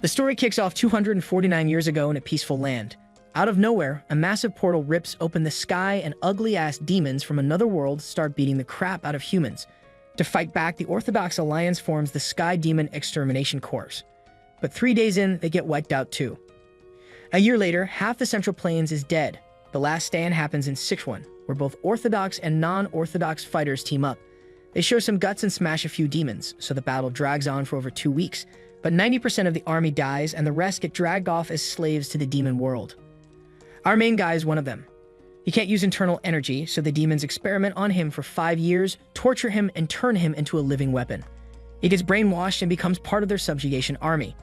The story kicks off 249 years ago in a peaceful land. Out of nowhere, a massive portal rips open the sky and ugly-ass demons from another world start beating the crap out of humans. To fight back, the Orthodox Alliance forms the Sky Demon Extermination Corps. But 3 days in, they get wiped out too. A year later, half the Central Plains is dead. The last stand happens in Sichuan, where both Orthodox and non-Orthodox fighters team up. They show some guts and smash a few demons, so the battle drags on for over 2 weeks. But 90% of the army dies, and the rest get dragged off as slaves to the demon world. Our main guy is one of them. He can't use internal energy, so the demons experiment on him for 5 years, torture him, and turn him into a living weapon. He gets brainwashed and becomes part of their subjugation army.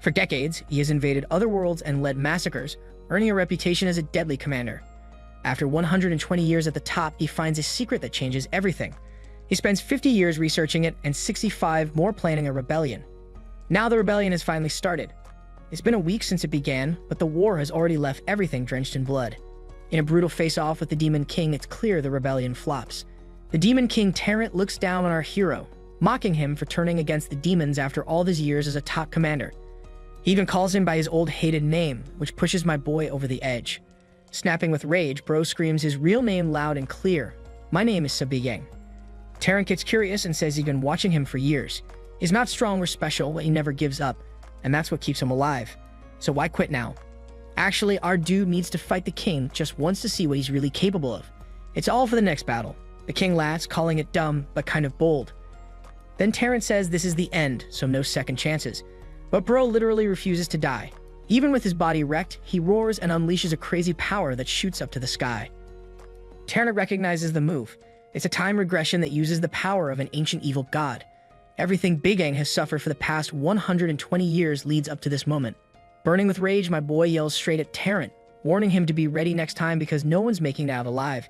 For decades, he has invaded other worlds and led massacres, earning a reputation as a deadly commander. After 120 years at the top, he finds a secret that changes everything. He spends 50 years researching it and 65 more planning a rebellion. Now the rebellion has finally started. It's been a week since it began, but the war has already left everything drenched in blood. In a brutal face-off with the Demon King, it's clear the rebellion flops. The Demon King Terrant looks down on our hero, mocking him for turning against the demons after all these years as a top commander. He even calls him by his old hated name, which pushes my boy over the edge. Snapping with rage, Bro screams his real name loud and clear. "My name is Sabiyang." Terrant gets curious and says he's been watching him for years. He's not strong or special, but he never gives up, and that's what keeps him alive. So why quit now? Actually, our dude needs to fight the king, just wants to see what he's really capable of. It's all for the next battle. The king laughs, calling it dumb, but kind of bold. Then Terrant says this is the end, so no second chances. But Bro literally refuses to die. Even with his body wrecked, he roars and unleashes a crazy power that shoots up to the sky. Terrant recognizes the move. It's a time regression that uses the power of an ancient evil god. Everything Big Ang has suffered for the past 120 years leads up to this moment. Burning with rage, my boy yells straight at Terrant, warning him to be ready next time because no one's making it out alive.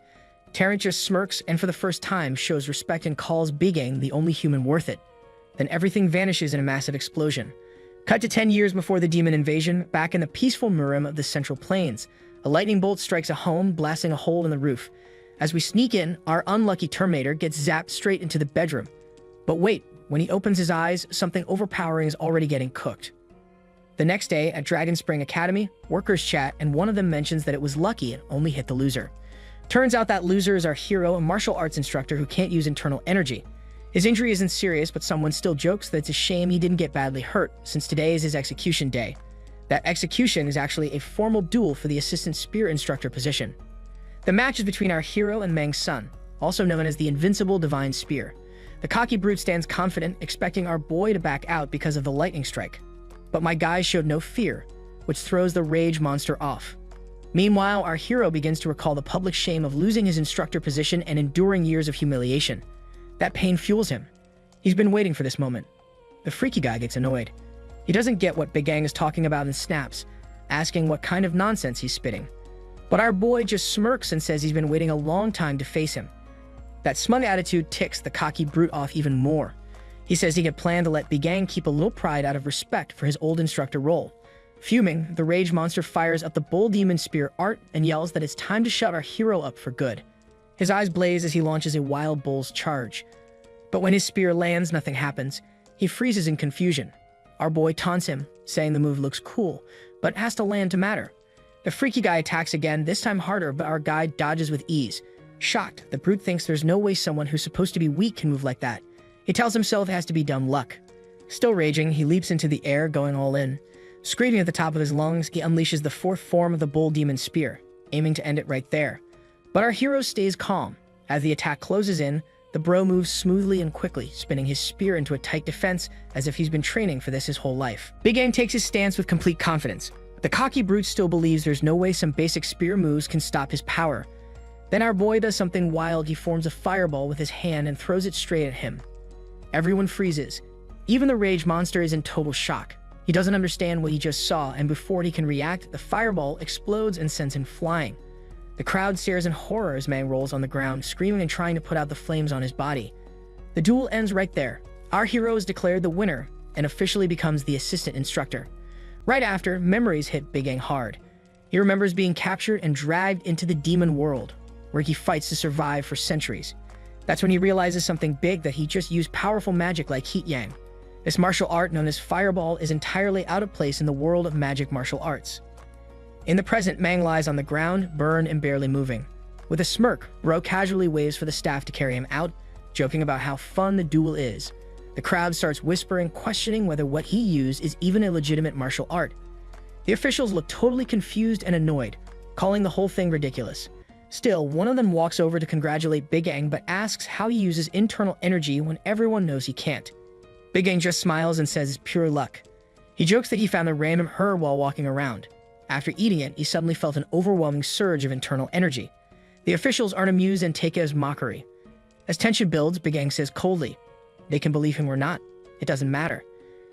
Terrant just smirks and for the first time shows respect and calls Big Ang the only human worth it. Then everything vanishes in a massive explosion. Cut to 10 years before the demon invasion, back in the peaceful Murim of the Central Plains. A lightning bolt strikes a home, blasting a hole in the roof. As we sneak in, our unlucky Terminator gets zapped straight into the bedroom. But wait, when he opens his eyes, something overpowering is already getting cooked. The next day, at Dragon Spring Academy, workers chat and one of them mentions that it was lucky it only hit the loser. Turns out that loser is our hero, a martial arts instructor who can't use internal energy. His injury isn't serious, but someone still jokes that it's a shame he didn't get badly hurt, since today is his execution day. That execution is actually a formal duel for the assistant spear instructor position. The match is between our hero and Mang's son, also known as the Invincible Divine Spear. The cocky brute stands confident, expecting our boy to back out because of the lightning strike. But my guy showed no fear, which throws the rage monster off. Meanwhile, our hero begins to recall the public shame of losing his instructor position and enduring years of humiliation. That pain fuels him. He's been waiting for this moment. The freaky guy gets annoyed. He doesn't get what Big Ang is talking about and snaps, asking what kind of nonsense he's spitting. But our boy just smirks and says he's been waiting a long time to face him. That smug attitude ticks the cocky brute off even more. He says he had planned to let Big Ang keep a little pride out of respect for his old instructor role. Fuming, the rage monster fires up the bull demon spear art and yells that it's time to shut our hero up for good. His eyes blaze as he launches a wild bull's charge. But when his spear lands, nothing happens. He freezes in confusion. Our boy taunts him, saying the move looks cool, but has to land to matter. The freaky guy attacks again, this time harder, but our guy dodges with ease. Shocked, the brute thinks there's no way someone who's supposed to be weak can move like that. He tells himself it has to be dumb luck. Still raging, he leaps into the air, going all in. Screaming at the top of his lungs, he unleashes the fourth form of the bull demon spear, aiming to end it right there. But our hero stays calm. As the attack closes in, the bro moves smoothly and quickly, spinning his spear into a tight defense as if he's been training for this his whole life. Big Ang takes his stance with complete confidence. The cocky brute still believes there's no way some basic spear moves can stop his power. Then our boy does something wild. He forms a fireball with his hand and throws it straight at him. Everyone freezes. Even the rage monster is in total shock. He doesn't understand what he just saw, and before he can react, the fireball explodes and sends him flying. The crowd stares in horror as Mang rolls on the ground, screaming and trying to put out the flames on his body. The duel ends right there. Our hero is declared the winner and officially becomes the assistant instructor. Right after, memories hit Big Ang hard. He remembers being captured and dragged into the demon world, where he fights to survive for centuries. That's when he realizes something big, that he just used powerful magic like Heat Yang. This martial art, known as Fireball, is entirely out of place in the world of magic martial arts. In the present, Mang lies on the ground, burned and barely moving. With a smirk, Ro casually waves for the staff to carry him out, joking about how fun the duel is. The crowd starts whispering, questioning whether what he used is even a legitimate martial art. The officials look totally confused and annoyed, calling the whole thing ridiculous. Still, one of them walks over to congratulate Big Ang but asks how he uses internal energy when everyone knows he can't. Big Ang just smiles and says it's pure luck. He jokes that he found a random herb while walking around. After eating it, he suddenly felt an overwhelming surge of internal energy. The officials aren't amused and take it as mockery. As tension builds, Big Ang says coldly, they can believe him or not. It doesn't matter.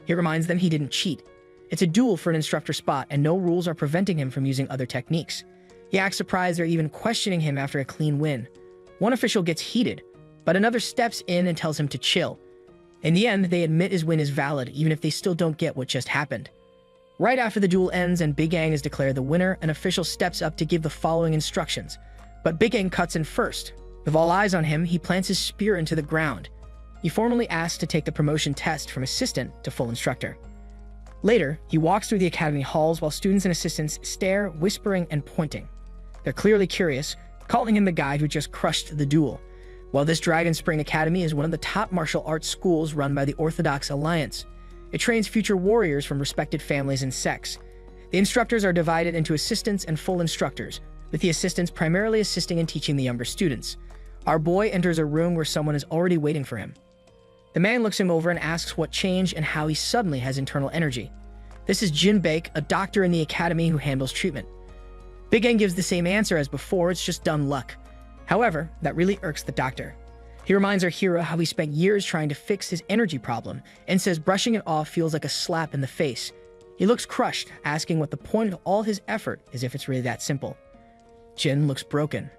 He reminds them he didn't cheat. It's a duel for an instructor spot, and no rules are preventing him from using other techniques. He acts surprised they're even questioning him after a clean win. One official gets heated, but another steps in and tells him to chill. In the end, they admit his win is valid, even if they still don't get what just happened. Right after the duel ends and Big Ang is declared the winner, an official steps up to give the following instructions. But Big Ang cuts in first. With all eyes on him, he plants his spear into the ground. He formally asks to take the promotion test from assistant to full instructor. Later, he walks through the academy halls while students and assistants stare, whispering, and pointing. They're clearly curious, calling him the guy who just crushed the duel. While this Dragon Spring Academy is one of the top martial arts schools run by the Orthodox Alliance, it trains future warriors from respected families and sects. The instructors are divided into assistants and full instructors, with the assistants primarily assisting and teaching the younger students. Our boy enters a room where someone is already waiting for him. The man looks him over and asks what changed and how he suddenly has internal energy. This is Jin Baek, a doctor in the academy who handles treatment. Big Ang gives the same answer as before, it's just dumb luck. However, that really irks the doctor. He reminds our hero how he spent years trying to fix his energy problem and says brushing it off feels like a slap in the face. He looks crushed, asking what the point of all his effort is if it's really that simple. Jin looks broken.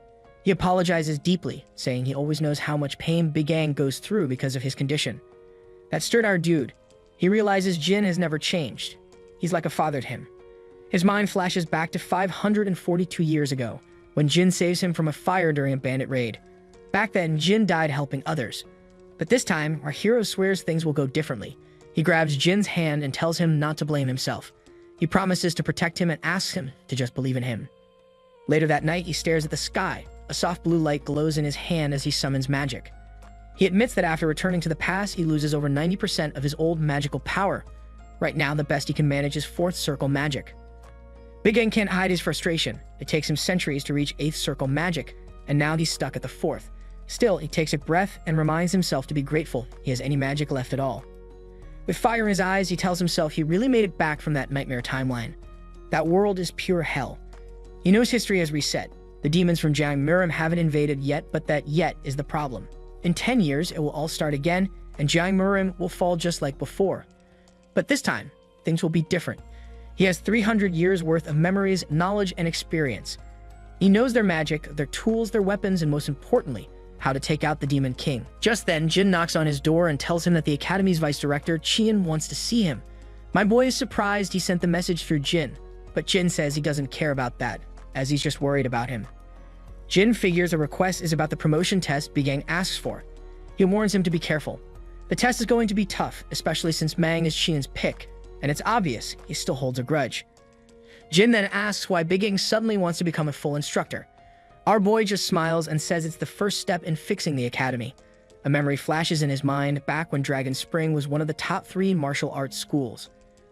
He apologizes deeply, saying he always knows how much pain Big Ang goes through because of his condition. That stirred our dude. He realizes Jin has never changed. He's like a father to him. His mind flashes back to 542 years ago, when Jin saves him from a fire during a bandit raid. Back then, Jin died helping others. But this time, our hero swears things will go differently. He grabs Jin's hand and tells him not to blame himself. He promises to protect him and asks him to just believe in him. Later that night, he stares at the sky. A soft blue light glows in his hand as he summons magic. He admits that after returning to the past, he loses over 90% of his old magical power. Right now, the best he can manage is fourth circle magic. Big Ang can't hide his frustration. It takes him centuries to reach 8th circle magic, and now he's stuck at the 4th. Still, he takes a breath and reminds himself to be grateful he has any magic left at all. With fire in his eyes, he tells himself he really made it back from that nightmare timeline. That world is pure hell. He knows history has reset. The demons from Jiangmurim haven't invaded yet, but that yet is the problem. In 10 years, it will all start again, and Jiangmurim will fall just like before. But this time, things will be different. He has 300 years worth of memories, knowledge, and experience. He knows their magic, their tools, their weapons, and most importantly, how to take out the Demon King. Just then, Jin knocks on his door and tells him that the Academy's vice director, Qian, wants to see him. My boy is surprised he sent the message through Jin, but Jin says he doesn't care about that, as he's just worried about him. Jin figures a request is about the promotion test Big Ang asks for. He warns him to be careful. The test is going to be tough, especially since Mang is Qian's pick, and it's obvious he still holds a grudge. Jin then asks why Big Ang suddenly wants to become a full instructor. Our boy just smiles and says it's the first step in fixing the academy. A memory flashes in his mind back when Dragon Spring was one of the top 3 martial arts schools.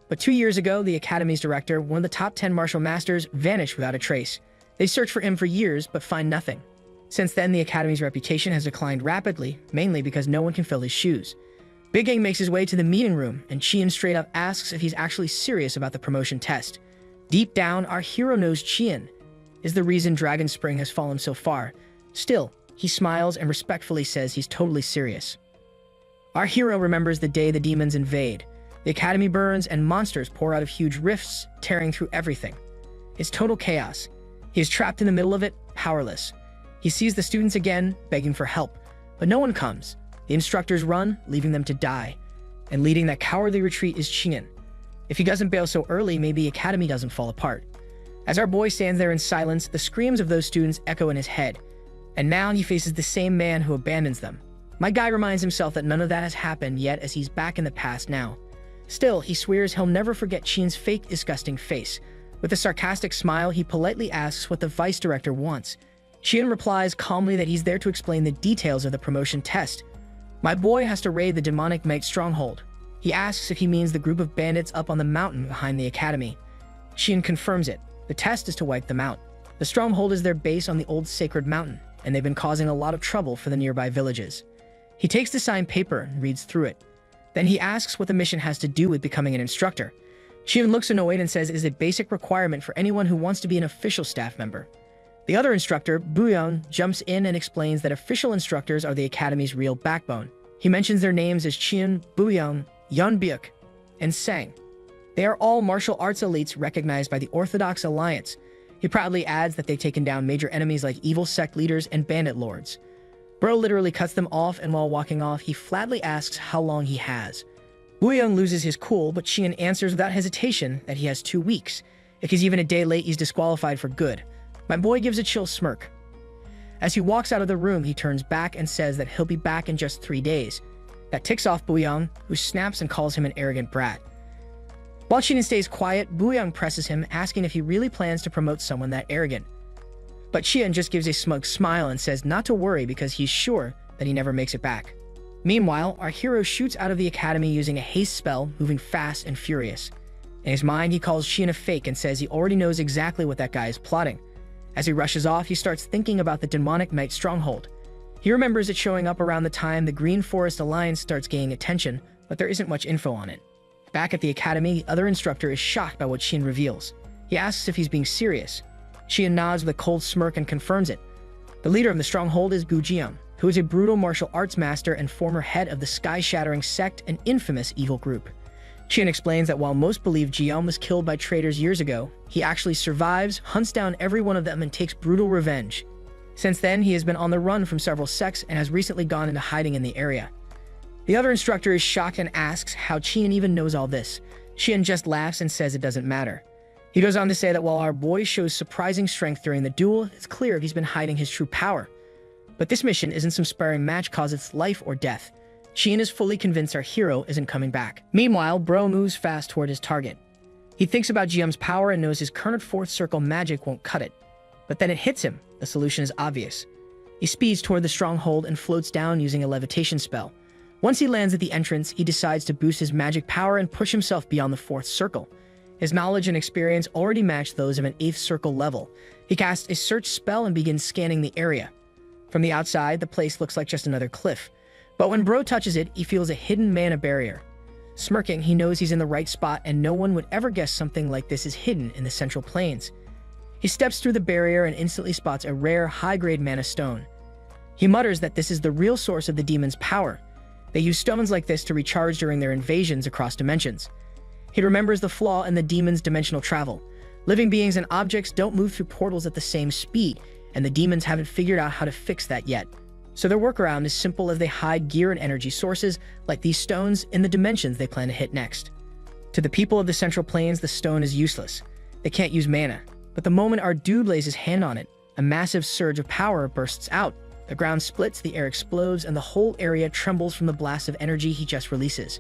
But 2 years ago, the academy's director, one of the top 10 martial masters, vanished without a trace. They search for him for years, but find nothing. Since then, the academy's reputation has declined rapidly, mainly because no one can fill his shoes. Big Ang makes his way to the meeting room, and Qian straight up asks if he's actually serious about the promotion test. Deep down, our hero knows Qian is the reason Dragon Spring has fallen so far. Still, he smiles and respectfully says he's totally serious. Our hero remembers the day the demons invade. The academy burns and monsters pour out of huge rifts, tearing through everything. It's total chaos. He is trapped in the middle of it, powerless. He sees the students again, begging for help, but no one comes. The instructors run, leaving them to die. And leading that cowardly retreat is Qian. If he doesn't bail so early, maybe the academy doesn't fall apart. As our boy stands there in silence, the screams of those students echo in his head. And now he faces the same man who abandons them. My guy reminds himself that none of that has happened yet as he's back in the past now. Still, he swears he'll never forget Qian's fake, disgusting face. With a sarcastic smile, he politely asks what the vice director wants. Qian replies calmly that he's there to explain the details of the promotion test. My boy has to raid the demonic knight stronghold. He asks if he means the group of bandits up on the mountain behind the academy. Qian confirms it. The test is to wipe them out. The stronghold is their base on the old sacred mountain, and they've been causing a lot of trouble for the nearby villages. He takes the signed paper and reads through it. Then he asks what the mission has to do with becoming an instructor. Qian looks annoyed and says it is a basic requirement for anyone who wants to be an official staff member. The other instructor, Buyong, jumps in and explains that official instructors are the academy's real backbone. He mentions their names as Qian, Buyong, Yeonbyuk, and Sang. They are all martial arts elites recognized by the Orthodox Alliance. He proudly adds that they've taken down major enemies like evil sect leaders and bandit lords. Bro literally cuts them off, and while walking off, he flatly asks how long he has. Buyong loses his cool, but Qian answers without hesitation that he has 2 weeks. If he's even a day late, he's disqualified for good. My boy gives a chill smirk. As he walks out of the room, he turns back and says that he'll be back in just 3 days. That ticks off Buyong, who snaps and calls him an arrogant brat. While Qian stays quiet, Buyong presses him, asking if he really plans to promote someone that arrogant. But Qian just gives a smug smile and says not to worry because he's sure that he never makes it back. Meanwhile, our hero shoots out of the academy using a haste spell, moving fast and furious. In his mind, he calls Qian a fake and says he already knows exactly what that guy is plotting. As he rushes off, he starts thinking about the demonic knight stronghold. He remembers it showing up around the time the Green Forest Alliance starts gaining attention, but there isn't much info on it. Back at the academy, the other instructor is shocked by what Qian reveals. He asks if he's being serious. Qian nods with a cold smirk and confirms it. The leader of the stronghold is Gu Jiang, who is a brutal martial arts master and former head of the sky-shattering sect, an infamous evil group. Qian explains that while most believe Jiang was killed by traitors years ago, he actually survives, hunts down every one of them, and takes brutal revenge. Since then, he has been on the run from several sects and has recently gone into hiding in the area. The other instructor is shocked and asks how Qian even knows all this. Qian just laughs and says it doesn't matter. He goes on to say that while our boy shows surprising strength during the duel, it's clear he's been hiding his true power. But this mission isn't some sparring match cause it's life or death. Qian is fully convinced our hero isn't coming back. Meanwhile, Bro moves fast toward his target. He thinks about Jiam's power and knows his current fourth circle magic won't cut it. But then it hits him. The solution is obvious. He speeds toward the stronghold and floats down using a levitation spell. Once he lands at the entrance, he decides to boost his magic power and push himself beyond the fourth circle. His knowledge and experience already match those of an 8th circle level. He casts a search spell and begins scanning the area. From the outside, the place looks like just another cliff. But when Bro touches it, he feels a hidden mana barrier. Smirking, he knows he's in the right spot and no one would ever guess something like this is hidden in the Central Plains. He steps through the barrier and instantly spots a rare, high-grade mana stone. He mutters that this is the real source of the demon's power. They use stones like this to recharge during their invasions across dimensions. He remembers the flaw in the demon's dimensional travel. Living beings and objects don't move through portals at the same speed, and the demons haven't figured out how to fix that yet. So their workaround is simple as they hide gear and energy sources, like these stones, in the dimensions they plan to hit next. To the people of the Central Plains, the stone is useless. They can't use mana. But the moment our dude lays his hand on it, a massive surge of power bursts out. The ground splits, the air explodes, and the whole area trembles from the blast of energy he just releases.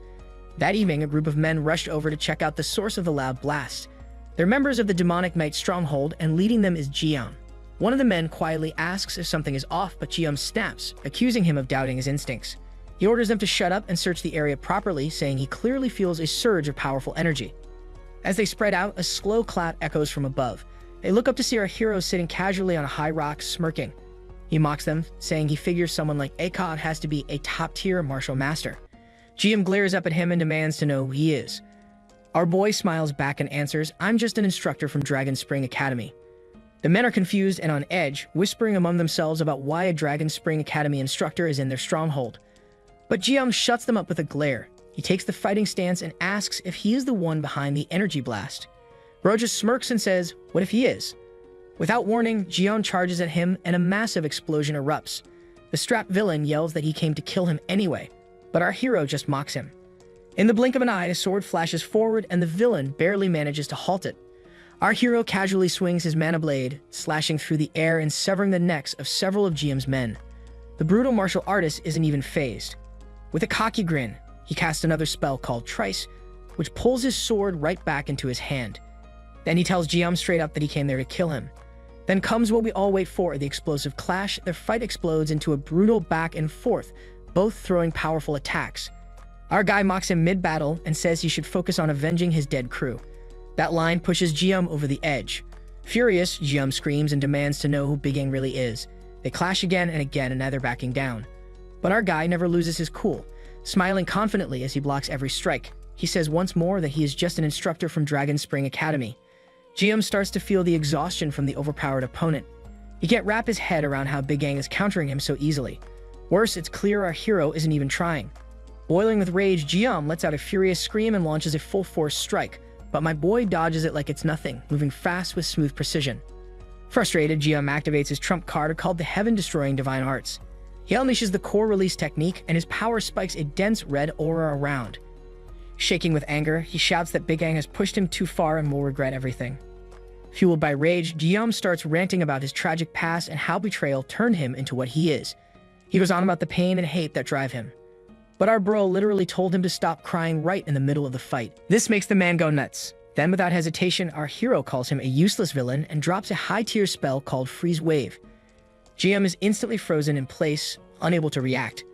That evening, a group of men rushed over to check out the source of the loud blast. They're members of the demonic knight stronghold, and leading them is Jiang. One of the men quietly asks if something is off, but Jiang snaps, accusing him of doubting his instincts. He orders them to shut up and search the area properly, saying he clearly feels a surge of powerful energy. As they spread out, a slow clap echoes from above. They look up to see our hero sitting casually on a high rock, smirking. He mocks them, saying he figures someone like Akog has to be a top-tier martial master. Jiang glares up at him and demands to know who he is. Our boy smiles back and answers, "I'm just an instructor from Dragon Spring Academy." The men are confused and on edge, whispering among themselves about why a Dragon Spring Academy instructor is in their stronghold. But Jiang shuts them up with a glare. He takes the fighting stance and asks if he is the one behind the energy blast. Bro just smirks and says, "What if he is?" Without warning, Jiang charges at him and a massive explosion erupts. The strapped villain yells that he came to kill him anyway, but our hero just mocks him. In the blink of an eye, a sword flashes forward and the villain barely manages to halt it. Our hero casually swings his mana blade, slashing through the air and severing the necks of several of Jiang's men. The brutal martial artist isn't even fazed. With a cocky grin, he casts another spell called Trice, which pulls his sword right back into his hand. Then he tells Jiam straight up that he came there to kill him. Then comes what we all wait for, the explosive clash. Their fight explodes into a brutal back and forth, both throwing powerful attacks. Our guy mocks him mid-battle and says he should focus on avenging his dead crew. That line pushes Jiam over the edge. Furious, Jiam screams and demands to know who Big Ang really is. They clash again and again, and neither backing down. But our guy never loses his cool, smiling confidently as he blocks every strike. He says once more that he is just an instructor from Dragon Spring Academy. Jiam starts to feel the exhaustion from the overpowered opponent. He can't wrap his head around how Big Ang is countering him so easily. Worse, it's clear our hero isn't even trying. Boiling with rage, Jiam lets out a furious scream and launches a full-force strike, but my boy dodges it like it's nothing, moving fast with smooth precision. Frustrated, Jiam activates his trump card called the Heaven-Destroying Divine Arts. He unleashes the core release technique, and his power spikes a dense red aura around. Shaking with anger, he shouts that Big Ang has pushed him too far and will regret everything. Fueled by rage, Jiam starts ranting about his tragic past and how betrayal turned him into what he is. He goes on about the pain and hate that drive him. But our bro literally told him to stop crying right in the middle of the fight. This makes the man go nuts. Then without hesitation, our hero calls him a useless villain and drops a high-tier spell called Freeze Wave. Jiam is instantly frozen in place, unable to react.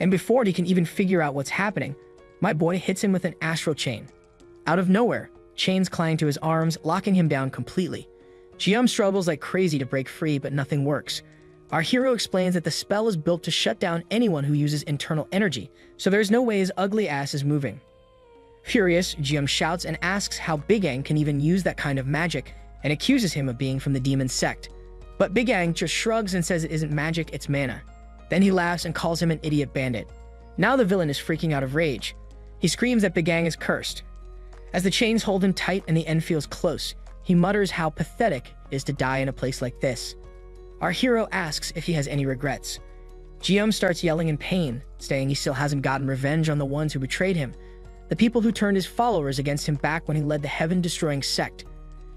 And before he can even figure out what's happening, my boy hits him with an astral chain. Out of nowhere, chains clang to his arms, locking him down completely. Jiam struggles like crazy to break free, but nothing works. Our hero explains that the spell is built to shut down anyone who uses internal energy, so there's no way his ugly ass is moving. Furious, Jiam shouts and asks how Big Ang can even use that kind of magic, and accuses him of being from the demon sect. But Big Ang just shrugs and says it isn't magic, it's mana. Then he laughs and calls him an idiot bandit. Now the villain is freaking out of rage. He screams that Big Ang is cursed. As the chains hold him tight and the end feels close, he mutters how pathetic it is to die in a place like this. Our hero asks if he has any regrets. Jiam starts yelling in pain, saying he still hasn't gotten revenge on the ones who betrayed him, the people who turned his followers against him back when he led the heaven-destroying sect.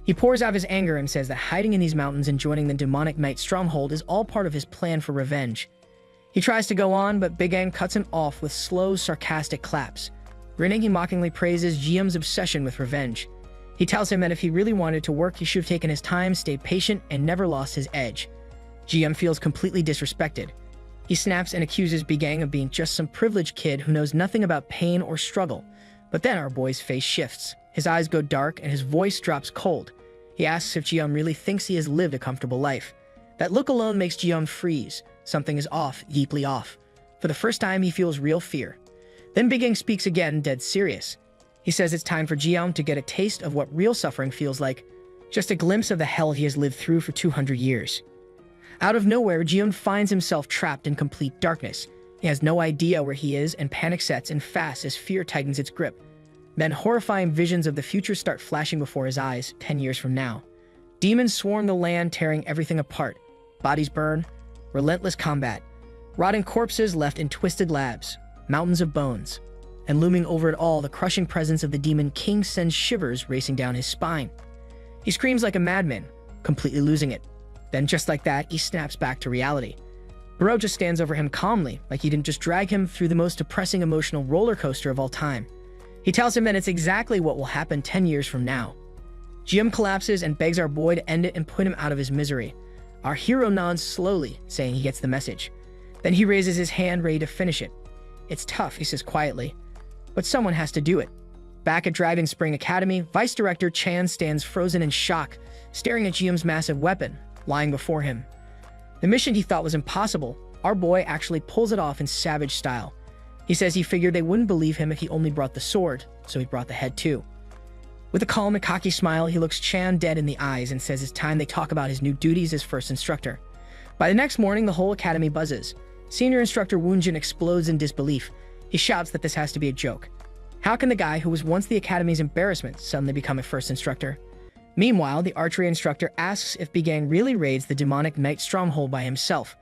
He pours out his anger and says that hiding in these mountains and joining the demonic night stronghold is all part of his plan for revenge. He tries to go on, but Big Ang cuts him off with slow, sarcastic claps. Grinning, he mockingly praises Jiam's obsession with revenge. He tells him that if he really wanted to work, he should have taken his time, stayed patient, and never lost his edge. Jiam feels completely disrespected. He snaps and accuses Big Ang of being just some privileged kid who knows nothing about pain or struggle. But then our boy's face shifts. His eyes go dark and his voice drops cold. He asks if Jiam really thinks he has lived a comfortable life. That look alone makes Jiam freeze. Something is off, deeply off. For the first time, he feels real fear. Then Big Ang speaks again, dead serious. He says it's time for Jiam to get a taste of what real suffering feels like, just a glimpse of the hell he has lived through for 200 years. Out of nowhere, Jiam finds himself trapped in complete darkness. He has no idea where he is, and panic sets in fast as fear tightens its grip. Then horrifying visions of the future start flashing before his eyes, 10 years from now. Demons swarm the land, tearing everything apart. Bodies burn, relentless combat. Rotting corpses left in twisted labs, mountains of bones. And looming over it all, the crushing presence of the Demon King sends shivers racing down his spine. He screams like a madman, completely losing it. Then just like that, he snaps back to reality. Bro just stands over him calmly, like he didn't just drag him through the most depressing emotional roller coaster of all time. He tells him that it's exactly what will happen 10 years from now. Jiam collapses and begs our boy to end it and put him out of his misery. Our hero nods slowly, saying he gets the message. Then he raises his hand, ready to finish it. It's tough, he says quietly, but someone has to do it. Back at Dragon Spring Academy, Vice Director Chan stands frozen in shock, staring at Jiam's massive weapon lying before him. The mission he thought was impossible, our boy actually pulls it off in savage style. He says he figured they wouldn't believe him if he only brought the sword, so he brought the head too. With a calm and cocky smile, he looks Chan dead in the eyes and says it's time they talk about his new duties as first instructor. By the next morning, the whole academy buzzes. Senior instructor Woonjin explodes in disbelief. He shouts that this has to be a joke. How can the guy who was once the academy's embarrassment suddenly become a first instructor? Meanwhile, the archery instructor asks if Big Ang really raids the demonic night stronghold by himself.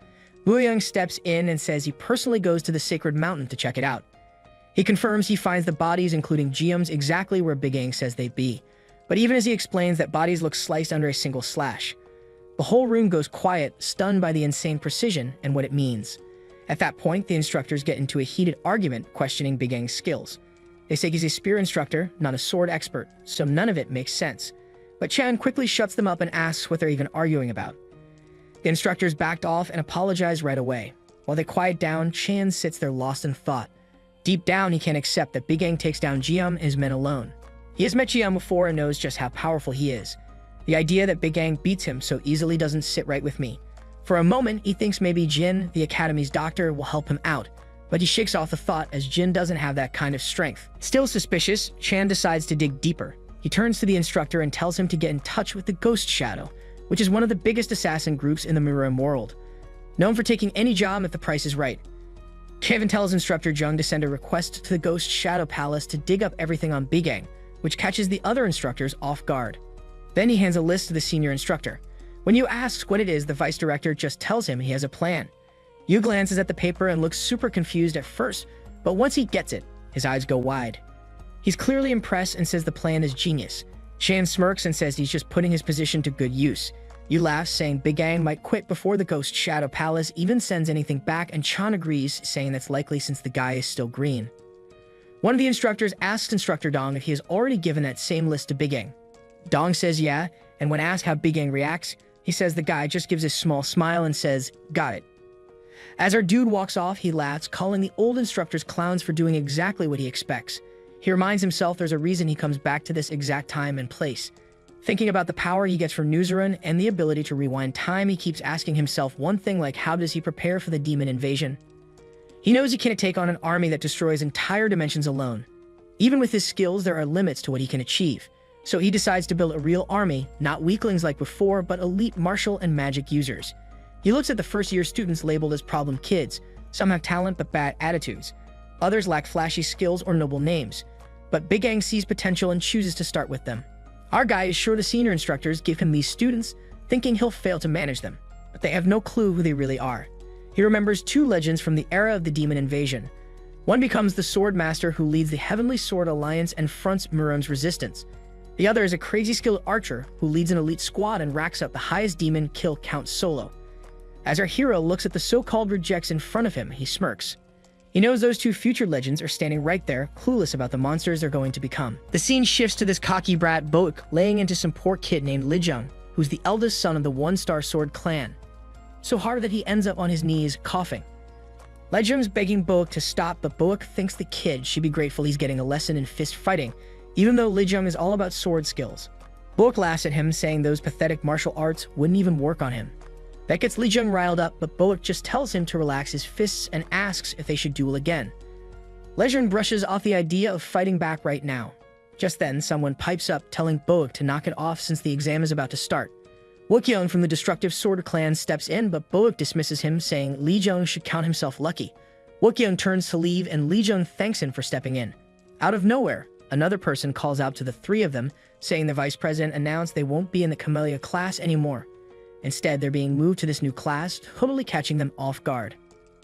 Wooyoung steps in and says he personally goes to the sacred mountain to check it out. He confirms he finds the bodies, including Jiam's, exactly where Big Ang says they'd be. But even as he explains that bodies look sliced under a single slash, the whole room goes quiet, stunned by the insane precision and what it means. At that point, the instructors get into a heated argument questioning Big Ang's skills. They say he's a spear instructor, not a sword expert, so none of it makes sense. But Chan quickly shuts them up and asks what they're even arguing about. The instructors backed off and apologized right away. While they quiet down, Chan sits there lost in thought. Deep down, he can't accept that Big Ang takes down Jiam and his men alone. He has met Jiam before and knows just how powerful he is. The idea that Big Ang beats him so easily doesn't sit right with me. For a moment, he thinks maybe Jin, the academy's doctor, will help him out, but he shakes off the thought as Jin doesn't have that kind of strength. Still suspicious, Chan decides to dig deeper. He turns to the instructor and tells him to get in touch with the Ghost Shadow, which is one of the biggest assassin groups in the Mirim world, known for taking any job if the price is right. Kevin tells instructor Jung to send a request to the Ghost Shadow Palace to dig up everything on Big Ang, which catches the other instructors off guard. Then he hands a list to the senior instructor. When Yu asks what it is, the vice director just tells him he has a plan. Yu glances at the paper and looks super confused at first, but once he gets it, his eyes go wide. He's clearly impressed and says the plan is genius. Chan smirks and says he's just putting his position to good use. Yu laughs, saying Big Ang might quit before the Ghost Shadow Palace even sends anything back, and Chan agrees, saying that's likely since the guy is still green. One of the instructors asks Instructor Dong if he has already given that same list to Big Ang. Dong says yeah, and when asked how Big Ang reacts, he says the guy just gives a small smile and says, "Got it." As our dude walks off, he laughs, calling the old instructors clowns for doing exactly what he expects. He reminds himself there's a reason he comes back to this exact time and place. Thinking about the power he gets from Nuzurun and the ability to rewind time, he keeps asking himself one thing, like how does he prepare for the demon invasion? He knows he can't take on an army that destroys entire dimensions alone. Even with his skills, there are limits to what he can achieve. So he decides to build a real army, not weaklings like before, but elite martial and magic users. He looks at the first-year students labeled as problem kids. Some have talent but bad attitudes. Others lack flashy skills or noble names. But Big Ang sees potential and chooses to start with them. Our guy is sure the senior instructors give him these students, thinking he'll fail to manage them. But they have no clue who they really are. He remembers two legends from the era of the demon invasion. One becomes the sword master who leads the Heavenly Sword Alliance and fronts Mirim's resistance. The other is a crazy skilled archer who leads an elite squad and racks up the highest demon kill count solo. As our hero looks at the so-called rejects in front of him, he smirks. He knows those two future legends are standing right there, clueless about the monsters they're going to become. The scene shifts to this cocky brat Boak laying into some poor kid named Lijung, who's the eldest son of the one-star sword clan. So hard that he ends up on his knees, coughing. Lijung's begging Boak to stop, but Boak thinks the kid should be grateful he's getting a lesson in fist fighting, even though Lijung is all about sword skills. Boak laughs at him, saying those pathetic martial arts wouldn't even work on him. That gets Lijung riled up, but Boak just tells him to relax his fists and asks if they should duel again. Lijung brushes off the idea of fighting back right now. Just then, someone pipes up, telling Boak to knock it off since the exam is about to start. Wookyoung from the destructive sword clan steps in, but Boak dismisses him, saying Lijung should count himself lucky. Wookyoung turns to leave, and Lijung thanks him for stepping in. Out of nowhere, another person calls out to the three of them, saying the vice president announced they won't be in the Camellia class anymore. Instead, they're being moved to this new class, totally catching them off guard.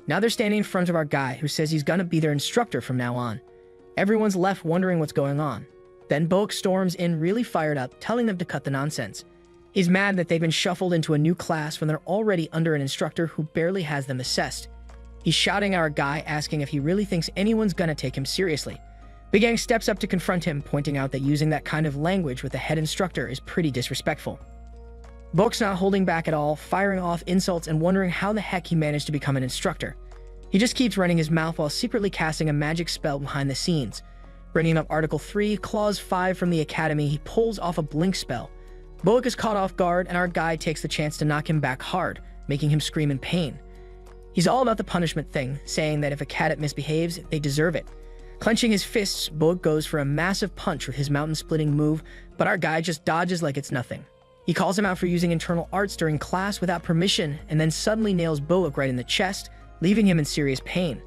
Now they're standing in front of our guy, who says he's gonna be their instructor from now on. Everyone's left wondering what's going on. Then Boak storms in really fired up, telling them to cut the nonsense. He's mad that they've been shuffled into a new class when they're already under an instructor who barely has them assessed. He's shouting at our guy, asking if he really thinks anyone's gonna take him seriously. Big Ang steps up to confront him, pointing out that using that kind of language with the head instructor is pretty disrespectful. Boak's not holding back at all, firing off insults and wondering how the heck he managed to become an instructor. He just keeps running his mouth while secretly casting a magic spell behind the scenes. Bringing up Article 3, Clause 5 from the Academy, he pulls off a blink spell. Boak is caught off guard, and our guy takes the chance to knock him back hard, making him scream in pain. He's all about the punishment thing, saying that if a cadet misbehaves, they deserve it. Clenching his fists, Boak goes for a massive punch with his mountain-splitting move, but our guy just dodges like it's nothing. He calls him out for using internal arts during class without permission, and then suddenly nails Boak right in the chest, leaving him in serious pain.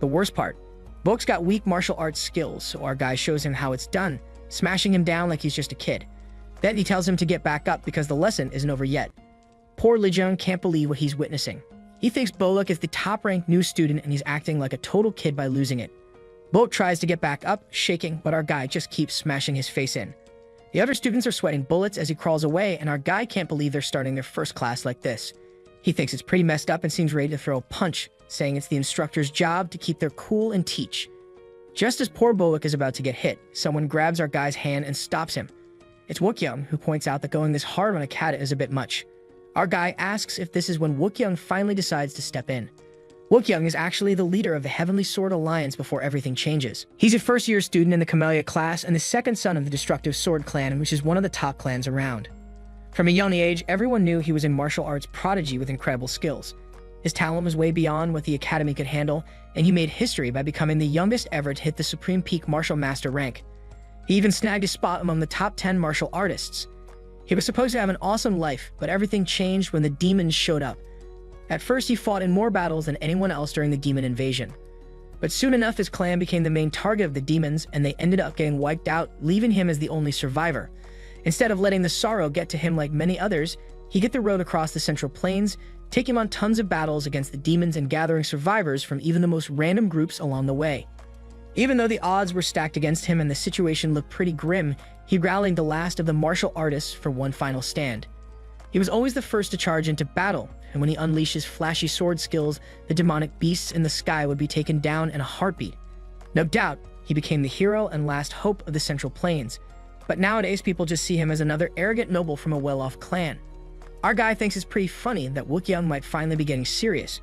The worst part, Boak's got weak martial arts skills, so our guy shows him how it's done, smashing him down like he's just a kid. Then he tells him to get back up because the lesson isn't over yet. Poor Lijung can't believe what he's witnessing. He thinks Boak is the top-ranked new student and he's acting like a total kid by losing it. Boak tries to get back up, shaking, but our guy just keeps smashing his face in. The other students are sweating bullets as he crawls away, and our guy can't believe they're starting their first class like this. He thinks it's pretty messed up and seems ready to throw a punch, saying it's the instructor's job to keep their cool and teach. Just as poor Boak is about to get hit, someone grabs our guy's hand and stops him. It's Wookyoung, who points out that going this hard on a cat is a bit much. Our guy asks if this is when Wookyoung finally decides to step in. Wookyoung is actually the leader of the Heavenly Sword Alliance before everything changes. He's a first-year student in the Camellia class and the second son of the Destructive Sword Clan, which is one of the top clans around. From a young age, everyone knew he was a martial arts prodigy with incredible skills. His talent was way beyond what the academy could handle, and he made history by becoming the youngest ever to hit the Supreme Peak Martial Master rank. He even snagged a spot among the top 10 martial artists. He was supposed to have an awesome life, but everything changed when the demons showed up. At first, he fought in more battles than anyone else during the demon invasion. But soon enough, his clan became the main target of the demons, and they ended up getting wiped out, leaving him as the only survivor. Instead of letting the sorrow get to him like many others, he hit the road across the Central Plains, taking on tons of battles against the demons and gathering survivors from even the most random groups along the way. Even though the odds were stacked against him and the situation looked pretty grim, he rallied the last of the martial artists for one final stand. He was always the first to charge into battle, and when he unleashed his flashy sword skills, the demonic beasts in the sky would be taken down in a heartbeat. No doubt, he became the hero and last hope of the Central Plains. But nowadays, people just see him as another arrogant noble from a well-off clan. Our guy thinks it's pretty funny that Wookyoung might finally be getting serious.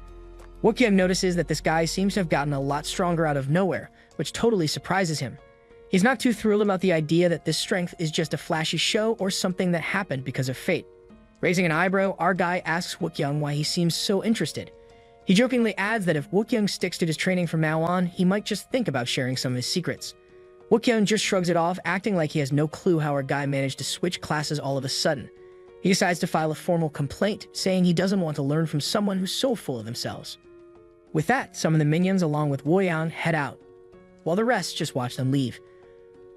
Wookyoung notices that this guy seems to have gotten a lot stronger out of nowhere, which totally surprises him. He's not too thrilled about the idea that this strength is just a flashy show or something that happened because of fate. Raising an eyebrow, our guy asks Wookyoung why he seems so interested. He jokingly adds that if Wookyoung sticks to his training from now on, he might just think about sharing some of his secrets. Wookyoung just shrugs it off, acting like he has no clue how our guy managed to switch classes all of a sudden. He decides to file a formal complaint, saying he doesn't want to learn from someone who's so full of themselves. With that, some of the minions along with Woyan head out, while the rest just watch them leave.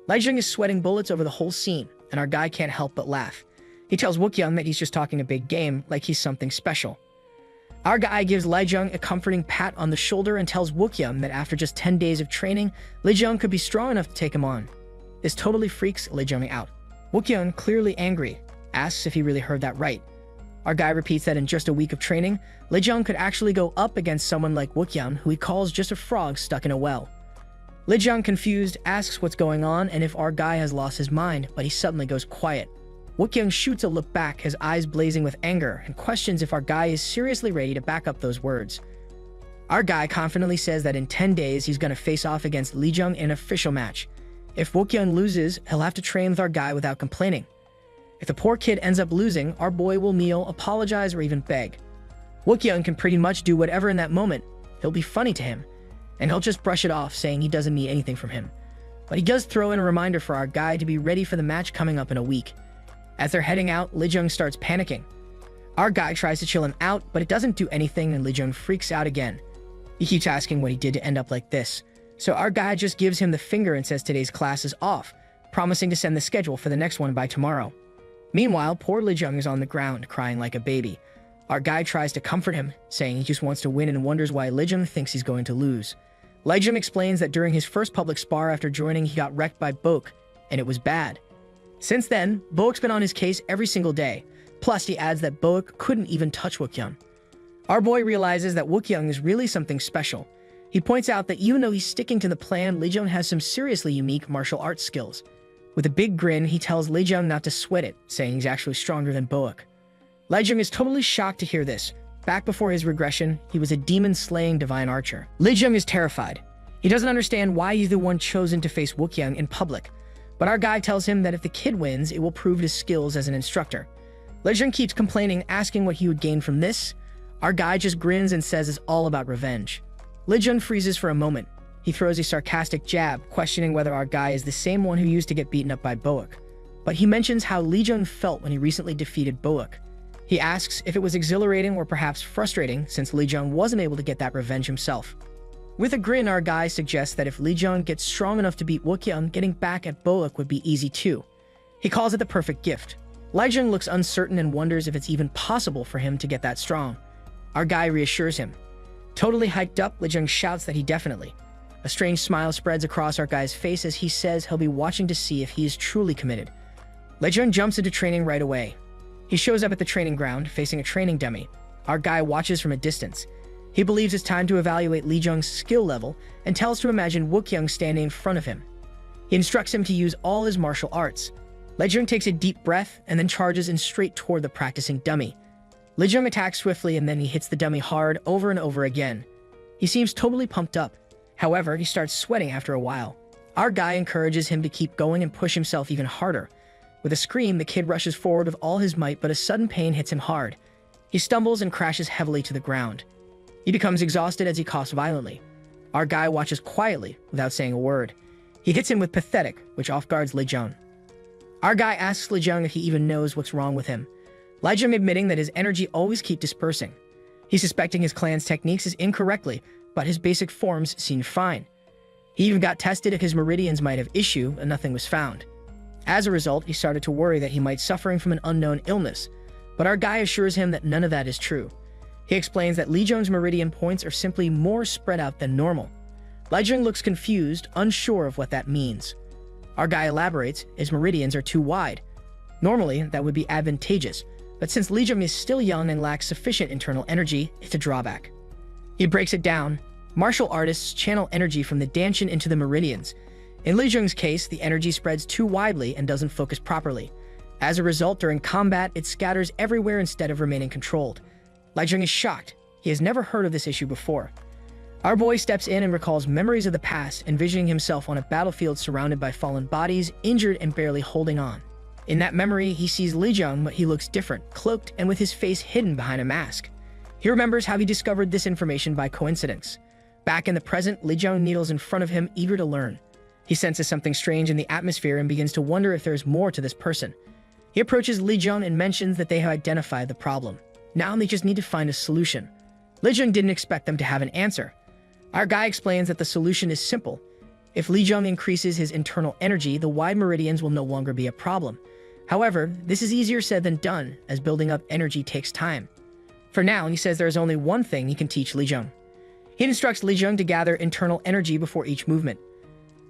Lijiang is sweating bullets over the whole scene, and our guy can't help but laugh. He tells Wookyoung that he's just talking a big game, like he's something special. Our guy gives Lijiang a comforting pat on the shoulder and tells Wookyoung that after just 10 days of training, Lijiang could be strong enough to take him on. This totally freaks Lijiang out. Wookyoung, clearly angry, asks if he really heard that right. Our guy repeats that in just a week of training, Lijiang could actually go up against someone like Wookyoung, who he calls just a frog stuck in a well. Lijiang, confused, asks what's going on and if our guy has lost his mind, but he suddenly goes quiet. Wookyoung shoots a look back, his eyes blazing with anger, and questions if our guy is seriously ready to back up those words. Our guy confidently says that in 10 days he's going to face off against Lijiang in an official match. If Wookyoung loses, he'll have to train with our guy without complaining. If the poor kid ends up losing, our boy will kneel, apologize, or even beg. Wookyoung can pretty much do whatever in that moment. He'll be funny to him, and he'll just brush it off, saying he doesn't need anything from him. But he does throw in a reminder for our guy to be ready for the match coming up in a week. As they're heading out, Lijiang starts panicking. Our guy tries to chill him out, but it doesn't do anything, and Lijiang freaks out again. He keeps asking what he did to end up like this. So our guy just gives him the finger and says today's class is off, promising to send the schedule for the next one by tomorrow. Meanwhile, poor Lijiang is on the ground, crying like a baby. Our guy tries to comfort him, saying he just wants to win and wonders why Lijiang thinks he's going to lose. Lijiang explains that during his first public spar after joining, he got wrecked by Boak, and it was bad. Since then, Boak's been on his case every single day. Plus, he adds that Boak couldn't even touch Wookyoung. Our boy realizes that Wookyoung is really something special. He points out that even though he's sticking to the plan, Lijiang has some seriously unique martial arts skills. With a big grin, he tells Lijiang not to sweat it, saying he's actually stronger than Boak. Lijiang is totally shocked to hear this. Back before his regression, he was a demon-slaying divine archer. Lijiang is terrified. He doesn't understand why he's the one chosen to face Wookyoung in public. But our guy tells him that if the kid wins, it will prove his skills as an instructor. Lijiang keeps complaining, asking what he would gain from this. Our guy just grins and says it's all about revenge. Lijiang freezes for a moment. He throws a sarcastic jab, questioning whether our guy is the same one who used to get beaten up by Boak. But he mentions how Lijiang felt when he recently defeated Boak. He asks if it was exhilarating or perhaps frustrating, since Lijiang wasn't able to get that revenge himself. With a grin, our guy suggests that if Lijiang gets strong enough to beat Wookyoung, getting back at Boak would be easy too. He calls it the perfect gift. Lijiang looks uncertain and wonders if it's even possible for him to get that strong. Our guy reassures him. Totally hyped up, Lijiang shouts that he definitely. A strange smile spreads across our guy's face as he says he'll be watching to see if he is truly committed. Lijiang jumps into training right away. He shows up at the training ground, facing a training dummy. Our guy watches from a distance. He believes it's time to evaluate Li Jung's skill level and tells to imagine Wook-young standing in front of him. He instructs him to use all his martial arts. Li Jung takes a deep breath and then charges in straight toward the practicing dummy. Li Jung attacks swiftly and then he hits the dummy hard over and over again. He seems totally pumped up. However, he starts sweating after a while. Our guy encourages him to keep going and push himself even harder. With a scream, the kid rushes forward with all his might, but a sudden pain hits him hard. He stumbles and crashes heavily to the ground. He becomes exhausted as he coughs violently. Our guy watches quietly without saying a word. He hits him with pathetic, which off-guards Li Jung. Our guy asks Li Jung if he even knows what's wrong with him. Li Jung admitting that his energy always keeps dispersing. He's suspecting his clan's techniques is incorrectly, but his basic forms seem fine. He even got tested if his meridians might have issue, and nothing was found. As a result, he started to worry that he might be suffering from an unknown illness, but our guy assures him that none of that is true. He explains that Li Jung's meridian points are simply more spread out than normal. Li Jung looks confused, unsure of what that means. Our guy elaborates his meridians are too wide. Normally, that would be advantageous, but since Li Jung is still young and lacks sufficient internal energy, it's a drawback. He breaks it down. Martial artists channel energy from the danshin into the meridians. In Li Jung's case, the energy spreads too widely and doesn't focus properly. As a result, during combat, it scatters everywhere instead of remaining controlled. Li Jung is shocked. He has never heard of this issue before. Our boy steps in and recalls memories of the past, envisioning himself on a battlefield surrounded by fallen bodies, injured and barely holding on. In that memory, he sees Li Jung, but he looks different, cloaked and with his face hidden behind a mask. He remembers how he discovered this information by coincidence. Back in the present, Li Jung kneels in front of him, eager to learn. He senses something strange in the atmosphere and begins to wonder if there's more to this person. He approaches Li Jung and mentions that they have identified the problem. Now they just need to find a solution. Li Jung didn't expect them to have an answer. Our guy explains that the solution is simple. If Li Jung increases his internal energy, the wide meridians will no longer be a problem. However, this is easier said than done, as building up energy takes time. For now, he says there is only one thing he can teach Li Jung. He instructs Li Jung to gather internal energy before each movement.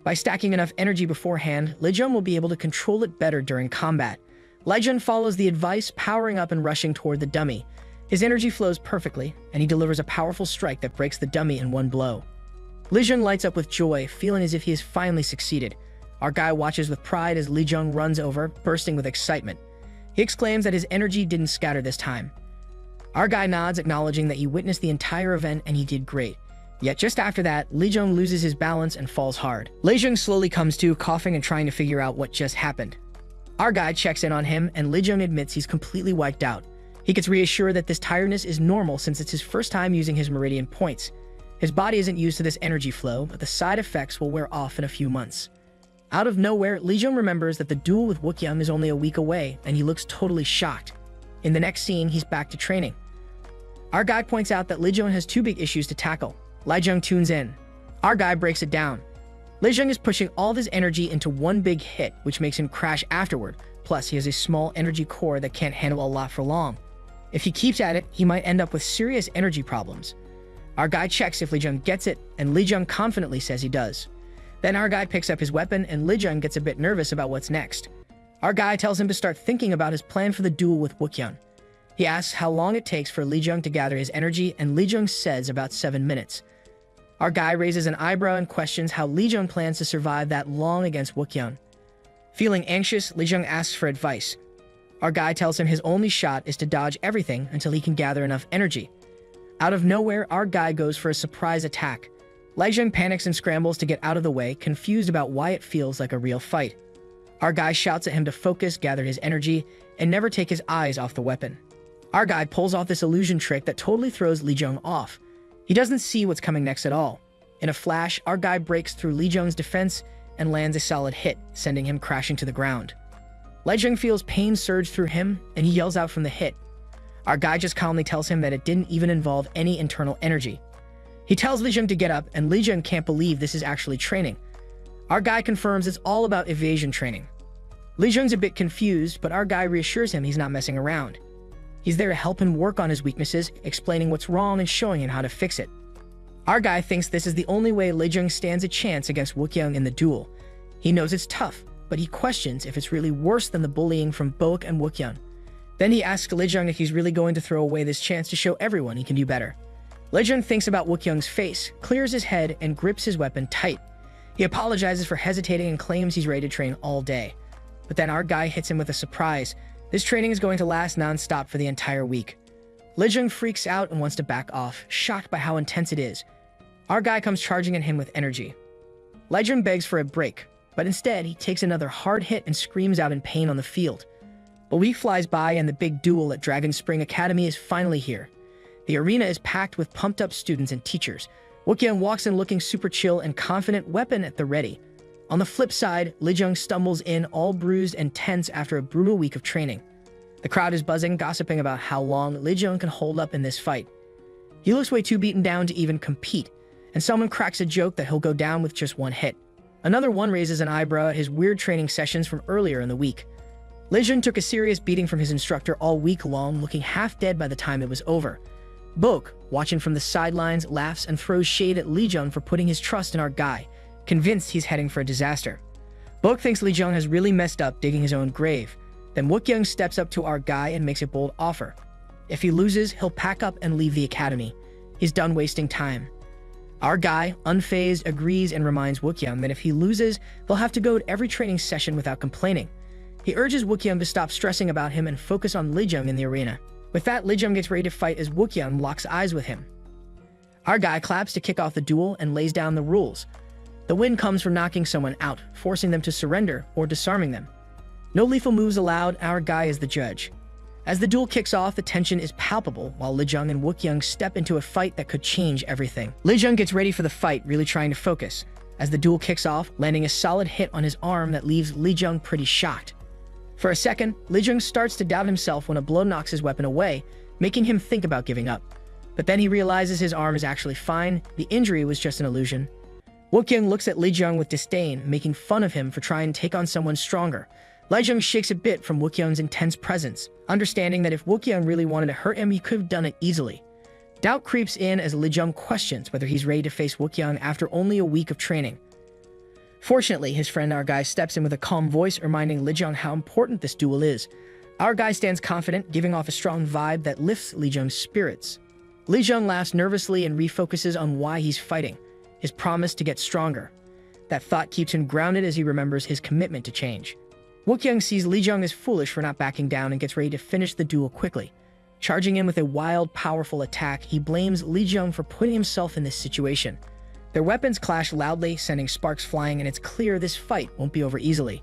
By stacking enough energy beforehand, Li Jung will be able to control it better during combat. Li Jung follows the advice, powering up and rushing toward the dummy. His energy flows perfectly, and he delivers a powerful strike that breaks the dummy in one blow. Li Jung lights up with joy, feeling as if he has finally succeeded. Our guy watches with pride as Li Jung runs over, bursting with excitement. He exclaims that his energy didn't scatter this time. Our guy nods, acknowledging that he witnessed the entire event and he did great. Yet just after that, Li Jung loses his balance and falls hard. Li Jung slowly comes to, coughing and trying to figure out what just happened. Our guy checks in on him, and Li Jung admits he's completely wiped out. He gets reassured that this tiredness is normal since it's his first time using his meridian points. His body isn't used to this energy flow, but the side effects will wear off in a few months. Out of nowhere, Li Jung remembers that the duel with Wook-young is only a week away, and he looks totally shocked. In the next scene, he's back to training. Our guy points out that Li Jung has two big issues to tackle. Li Jung tunes in. Our guy breaks it down. Li Jung is pushing all of his energy into one big hit, which makes him crash afterward. Plus, he has a small energy core that can't handle a lot for long. If he keeps at it, he might end up with serious energy problems. Our guy checks if Li Jung gets it, and Li Jung confidently says he does. Then our guy picks up his weapon, and Li Jung gets a bit nervous about what's next. Our guy tells him to start thinking about his plan for the duel with Wook-young. He asks how long it takes for Li Jung to gather his energy, and Li Jung says about 7 minutes. Our guy raises an eyebrow and questions how Li Jung plans to survive that long against Wook-young. Feeling anxious, Li Jung asks for advice. Our guy tells him his only shot is to dodge everything until he can gather enough energy. Out of nowhere, our guy goes for a surprise attack. Li Jung panics and scrambles to get out of the way, confused about why it feels like a real fight. Our guy shouts at him to focus, gather his energy, and never take his eyes off the weapon. Our guy pulls off this illusion trick that totally throws Li Jung off. He doesn't see what's coming next at all. In a flash, our guy breaks through Li Jung's defense and lands a solid hit, sending him crashing to the ground. Li Jung feels pain surge through him, and he yells out from the hit. Our guy just calmly tells him that it didn't even involve any internal energy. He tells Li Jung to get up, and Li Jung can't believe this is actually training. Our guy confirms it's all about evasion training. Li Jung's a bit confused, but our guy reassures him he's not messing around. He's there to help him work on his weaknesses, explaining what's wrong and showing him how to fix it. Our guy thinks this is the only way Li Jung stands a chance against Wook-young in the duel. He knows it's tough, but he questions if it's really worse than the bullying from Boak and Wook-young. Then he asks Lijung if he's really going to throw away this chance to show everyone he can do better. Lijung thinks about Wookyoung's face, clears his head, and grips his weapon tight. He apologizes for hesitating and claims he's ready to train all day. But then our guy hits him with a surprise. This training is going to last non-stop for the entire week. Lijung freaks out and wants to back off, shocked by how intense it is. Our guy comes charging at him with energy. Lijung begs for a break, but instead he takes another hard hit and screams out in pain on the field. A week flies by and the big duel at Dragon Spring Academy is finally here. The arena is packed with pumped-up students and teachers. Wookyoung walks in looking super chill and confident, weapon at the ready. On the flip side, Lijung stumbles in all bruised and tense after a brutal week of training. The crowd is buzzing, gossiping about how long Lijung can hold up in this fight. He looks way too beaten down to even compete, and someone cracks a joke that he'll go down with just one hit. Another one raises an eyebrow at his weird training sessions from earlier in the week. Lijung took a serious beating from his instructor all week long, looking half dead by the time it was over. Bok, watching from the sidelines, laughs and throws shade at Lijung for putting his trust in our guy, convinced he's heading for a disaster. Bok thinks Lijung has really messed up digging his own grave. Then Wookyoung steps up to our guy and makes a bold offer. If he loses, he'll pack up and leave the academy. He's done wasting time. Our guy, unfazed, agrees and reminds Wookyoung that if he loses, they'll have to go to every training session without complaining. He urges Wookyoung to stop stressing about him and focus on Lijung in the arena. With that, Lijung gets ready to fight as Wookyoung locks eyes with him. Our guy claps to kick off the duel and lays down the rules. The win comes from knocking someone out, forcing them to surrender or disarming them. No lethal moves allowed, our guy is the judge. As the duel kicks off, the tension is palpable while Lijung and Wookyoung step into a fight that could change everything. Lijung gets ready for the fight, really trying to focus. As the duel kicks off, landing a solid hit on his arm that leaves Lijung pretty shocked. For a second, Lijung starts to doubt himself when a blow knocks his weapon away, making him think about giving up. But then he realizes his arm is actually fine, the injury was just an illusion. Wookyoung looks at Lijung with disdain, making fun of him for trying to take on someone stronger. Lijung shakes a bit from Wookyoung's intense presence, understanding that if Wookyoung really wanted to hurt him, he could have done it easily. Doubt creeps in as Lijung questions whether he's ready to face Wookyoung after only a week of training. Fortunately, his friend Our Guy steps in with a calm voice, reminding Lijung how important this duel is. Our Guy stands confident, giving off a strong vibe that lifts Lijung's spirits. Lijung laughs nervously and refocuses on why he's fighting, his promise to get stronger. That thought keeps him grounded as he remembers his commitment to change. Wookyoung sees Lijung as foolish for not backing down and gets ready to finish the duel quickly. Charging in with a wild, powerful attack, he blames Lijung for putting himself in this situation. Their weapons clash loudly, sending sparks flying, and it's clear this fight won't be over easily.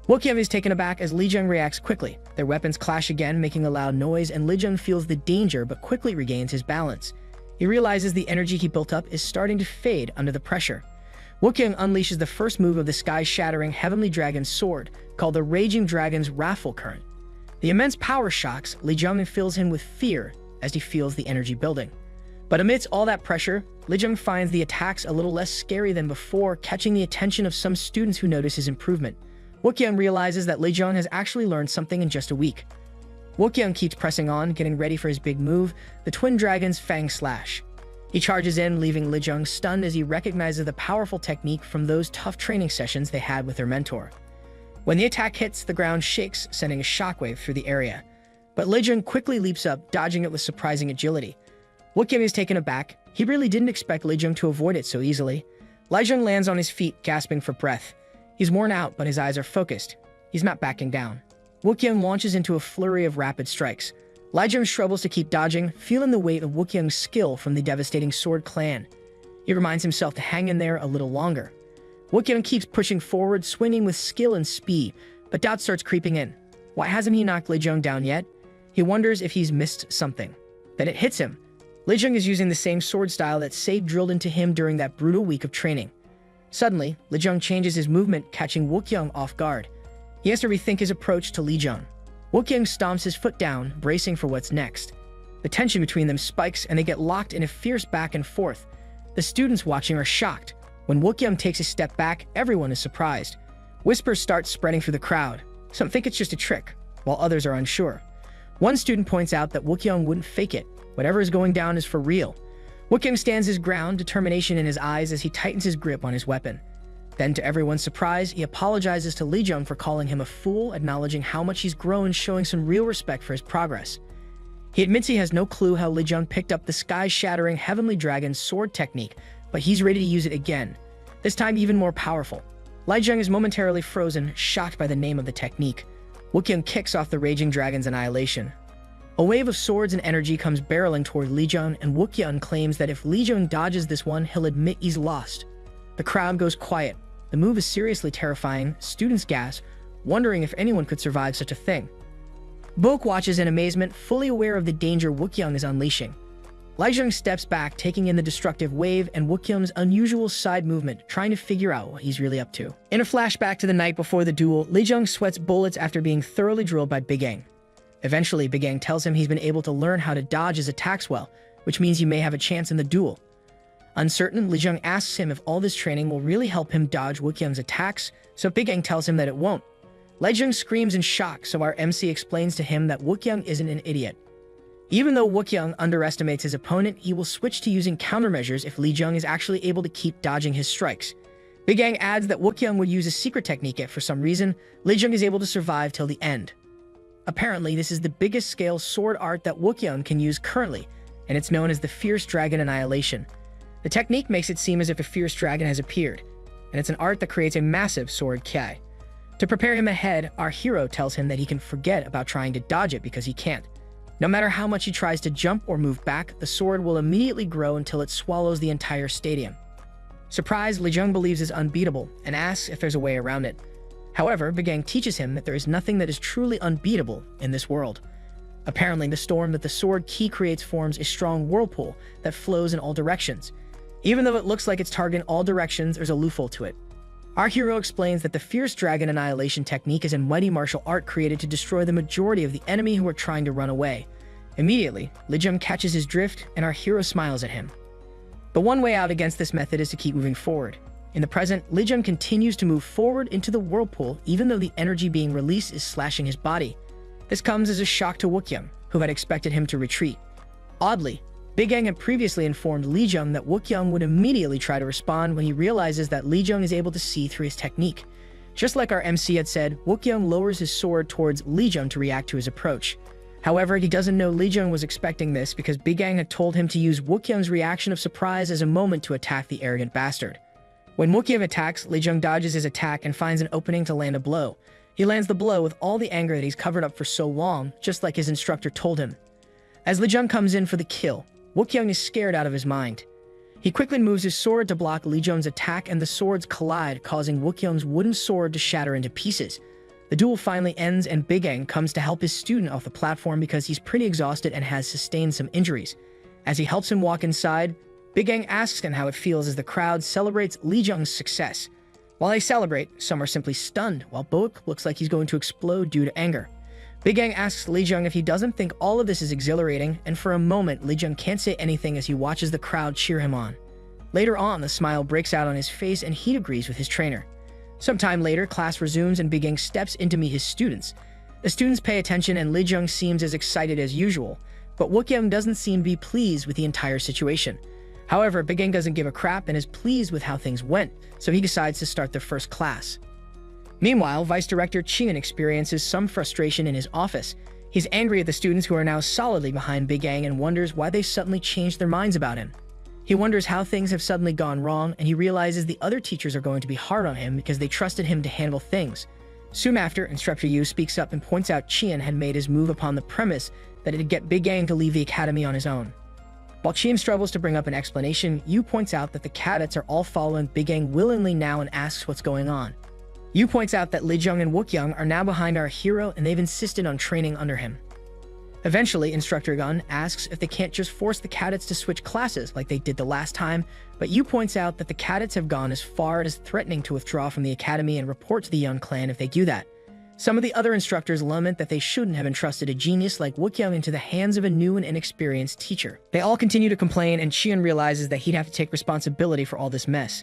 Wookyoung is taken aback as Lijung reacts quickly. Their weapons clash again, making a loud noise, and Lijung feels the danger but quickly regains his balance. He realizes the energy he built up is starting to fade under the pressure. Wookyoung unleashes the first move of the sky-shattering Heavenly Dragon's sword, called the Raging Dragon's Wrathful Current. The immense power shocks Lijung and fills him with fear as he feels the energy building. But amidst all that pressure, Lijung finds the attacks a little less scary than before, catching the attention of some students who notice his improvement. Wookyoung realizes that Lijung has actually learned something in just a week. Wookyoung keeps pressing on, getting ready for his big move, the Twin Dragon's Fang Slash. He charges in, leaving Lijung stunned as he recognizes the powerful technique from those tough training sessions they had with their mentor. When the attack hits, the ground shakes, sending a shockwave through the area. But Lijung quickly leaps up, dodging it with surprising agility. Wookyoung is taken aback. He really didn't expect Lijung to avoid it so easily. Lijung lands on his feet, gasping for breath. He's worn out, but his eyes are focused. He's not backing down. Wookyoung launches into a flurry of rapid strikes. Lijung struggles to keep dodging, feeling the weight of Wookyoung's skill from the devastating Sword Clan. He reminds himself to hang in there a little longer. Wookyoung keeps pushing forward, swinging with skill and speed, but doubt starts creeping in. Why hasn't he knocked Lijung down yet? He wonders if he's missed something. Then it hits him. Lijung is using the same sword style that Sade drilled into him during that brutal week of training. Suddenly, Lijung changes his movement, catching Wookyoung off guard. He has to rethink his approach to Lijung. Wookyoung stomps his foot down, bracing for what's next. The tension between them spikes, and they get locked in a fierce back and forth. The students watching are shocked. When Wookyoung takes a step back, everyone is surprised. Whispers start spreading through the crowd. Some think it's just a trick, while others are unsure. One student points out that Wookyoung wouldn't fake it. Whatever is going down is for real. Wookyoung stands his ground, determination in his eyes as he tightens his grip on his weapon. Then, to everyone's surprise, he apologizes to Li Jung for calling him a fool, acknowledging how much he's grown and showing some real respect for his progress. He admits he has no clue how Li Jung picked up the sky-shattering Heavenly Dragon sword technique, but he's ready to use it again, this time even more powerful. Li Jung is momentarily frozen, shocked by the name of the technique. Wookyoung kicks off the Raging Dragon's annihilation. A wave of swords and energy comes barreling toward Li Jung, and Wookyoung claims that if Li Jung dodges this one, he'll admit he's lost. The crowd goes quiet. The move is seriously terrifying. Students gasp, wondering if anyone could survive such a thing. Boak watches in amazement, fully aware of the danger Wookyoung is unleashing. Li Jung steps back, taking in the destructive wave and Wookyoung's unusual side movement, trying to figure out what he's really up to. In a flashback to the night before the duel, Li Jung sweats bullets after being thoroughly drilled by Big Ang. Eventually, Big Ang tells him he's been able to learn how to dodge his attacks well, which means he may have a chance in the duel. Uncertain, Li Jung asks him if all this training will really help him dodge Wookyoung's attacks, so Big Ang tells him that it won't. Li Jung screams in shock, so our MC explains to him that Wookyoung isn't an idiot. Even though Wookyoung underestimates his opponent, he will switch to using countermeasures if Li Jung is actually able to keep dodging his strikes. Big Ang adds that Wookyoung would use a secret technique if, for some reason, Li Jung is able to survive till the end. Apparently, this is the biggest scale sword art that Wookyoung can use currently, and it's known as the Fierce Dragon Annihilation. The technique makes it seem as if a fierce dragon has appeared, and it's an art that creates a massive sword kiai. To prepare him ahead, our hero tells him that he can forget about trying to dodge it because he can't. No matter how much he tries to jump or move back, the sword will immediately grow until it swallows the entire stadium. Surprised, Li Jung believes is unbeatable and asks if there's a way around it. However, Big Ang teaches him that there is nothing that is truly unbeatable in this world. Apparently, the storm that the sword ki creates forms a strong whirlpool that flows in all directions. Even though it looks like it's targeting all directions, there's a loophole to it. Our hero explains that the Fierce Dragon Annihilation technique is a mighty martial art created to destroy the majority of the enemy who are trying to run away. Immediately, Li Jung catches his drift, and our hero smiles at him. The one way out against this method is to keep moving forward. In the present, Li Jung continues to move forward into the whirlpool even though the energy being released is slashing his body. This comes as a shock to Wookyoung, who had expected him to retreat. Oddly, Big Ang had previously informed Li Jung that Wookyoung would immediately try to respond when he realizes that Li Jung is able to see through his technique. Just like our MC had said, Wookyoung lowers his sword towards Li Jung to react to his approach. However, he doesn't know Li Jung was expecting this because Big Ang had told him to use Wookyoung's reaction of surprise as a moment to attack the arrogant bastard. When Wookyoung attacks, Li Jung dodges his attack and finds an opening to land a blow. He lands the blow with all the anger that he's covered up for so long, just like his instructor told him. As Li Jung comes in for the kill, Wookyoung is scared out of his mind. He quickly moves his sword to block Li Jung's attack, and the swords collide, causing Wookyoung's wooden sword to shatter into pieces. The duel finally ends, and Big Ang comes to help his student off the platform because he's pretty exhausted and has sustained some injuries. As he helps him walk inside, Big Ang asks him how it feels as the crowd celebrates Li Jung's success. While they celebrate, some are simply stunned, while Boak looks like he's going to explode due to anger. Big Ang asks Li Jung if he doesn't think all of this is exhilarating, and for a moment, Li Jung can't say anything as he watches the crowd cheer him on. Later on, the smile breaks out on his face and he agrees with his trainer. Sometime later, class resumes and Big Ang steps in to meet his students. The students pay attention and Li Jung seems as excited as usual, but Wookyoung doesn't seem to be pleased with the entire situation. However, Big Ang doesn't give a crap and is pleased with how things went, so he decides to start their first class. Meanwhile, Vice Director Chian experiences some frustration in his office. He's angry at the students who are now solidly behind Big Ang and wonders why they suddenly changed their minds about him. He wonders how things have suddenly gone wrong, and he realizes the other teachers are going to be hard on him because they trusted him to handle things. Soon after, Instructor Yu speaks up and points out Chian had made his move upon the premise that it'd get Big Ang to leave the academy on his own. While Chian struggles to bring up an explanation, Yu points out that the cadets are all following Big Ang willingly now and asks what's going on. Yu points out that Li Jung and Wookyoung are now behind our hero and they've insisted on training under him. Eventually, Instructor Gun asks if they can't just force the cadets to switch classes like they did the last time, but Yu points out that the cadets have gone as far as threatening to withdraw from the academy and report to the Young Clan if they do that. Some of the other instructors lament that they shouldn't have entrusted a genius like Wookyoung into the hands of a new and inexperienced teacher. They all continue to complain, and Chian realizes that he'd have to take responsibility for all this mess.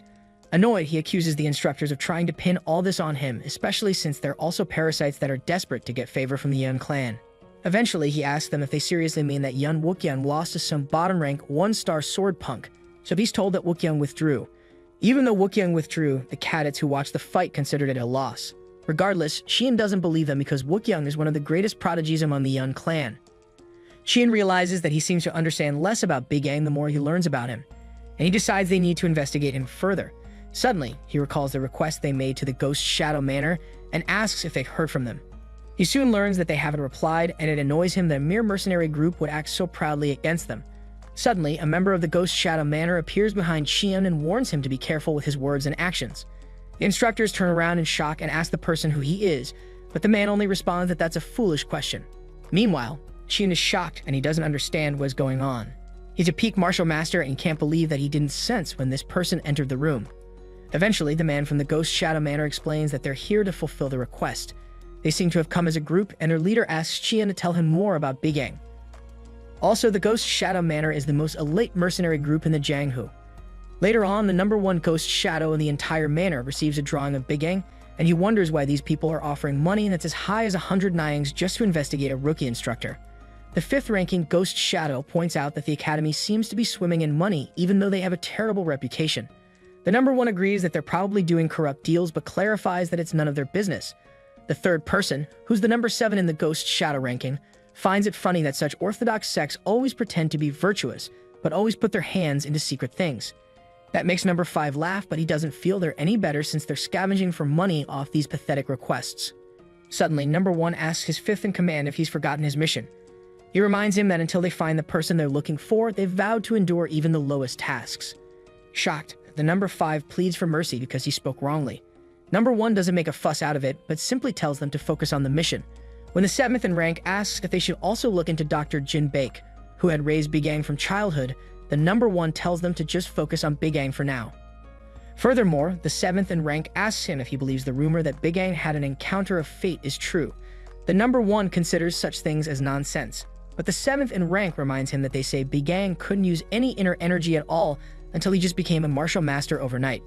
Annoyed, he accuses the instructors of trying to pin all this on him, especially since they're also parasites that are desperate to get favor from the Young Clan. Eventually, he asks them if they seriously mean that Wookyoung lost to some bottom-rank, one-star sword punk, so he's told that Wookyoung withdrew. Even though Wookyoung withdrew, the cadets who watched the fight considered it a loss. Regardless, Xian doesn't believe them because Wookyoung is one of the greatest prodigies among the Yun clan. Xian realizes that he seems to understand less about Big Yang the more he learns about him, and he decides they need to investigate him further. Suddenly, he recalls the request they made to the Ghost Shadow Manor and asks if they've heard from them. He soon learns that they haven't replied, and it annoys him that a mere mercenary group would act so proudly against them. Suddenly, a member of the Ghost Shadow Manor appears behind Xian and warns him to be careful with his words and actions. The instructors turn around in shock and ask the person who he is, but the man only responds that that's a foolish question. Meanwhile, Xian is shocked and he doesn't understand what's going on. He's a peak martial master and he can't believe that he didn't sense when this person entered the room. Eventually, the man from the Ghost Shadow Manor explains that they're here to fulfill the request. They seem to have come as a group, and their leader asks Xian to tell him more about Big Yang. Also, the Ghost Shadow Manor is the most elite mercenary group in the Jianghu. Later on, the #1 Ghost Shadow in the entire manor receives a drawing of Big Yang, and he wonders why these people are offering money that's as high as 100 Niangs just to investigate a rookie instructor. The 5th-ranking Ghost Shadow points out that the academy seems to be swimming in money even though they have a terrible reputation. The #1 agrees that they're probably doing corrupt deals but clarifies that it's none of their business. The 3rd person, who's the #7 in the Ghost Shadow ranking, finds it funny that such orthodox sects always pretend to be virtuous, but always put their hands into secret things. That makes #5 laugh, but he doesn't feel they're any better since they're scavenging for money off these pathetic requests. Suddenly, #1 asks his 5th-in-command if he's forgotten his mission. He reminds him that until they find the person they're looking for, they've vowed to endure even the lowest tasks. Shocked, the #5 pleads for mercy because he spoke wrongly. #1 doesn't make a fuss out of it, but simply tells them to focus on the mission. When the 7th in rank asks if they should also look into Dr. Jin Baek, who had raised Big Yang from childhood, the #1 tells them to just focus on Big Yang for now. Furthermore, the 7th in rank asks him if he believes the rumor that Big Yang had an encounter of fate is true. The #1 considers such things as nonsense, but the 7th in rank reminds him that they say Big Yang couldn't use any inner energy at all until he just became a martial master overnight.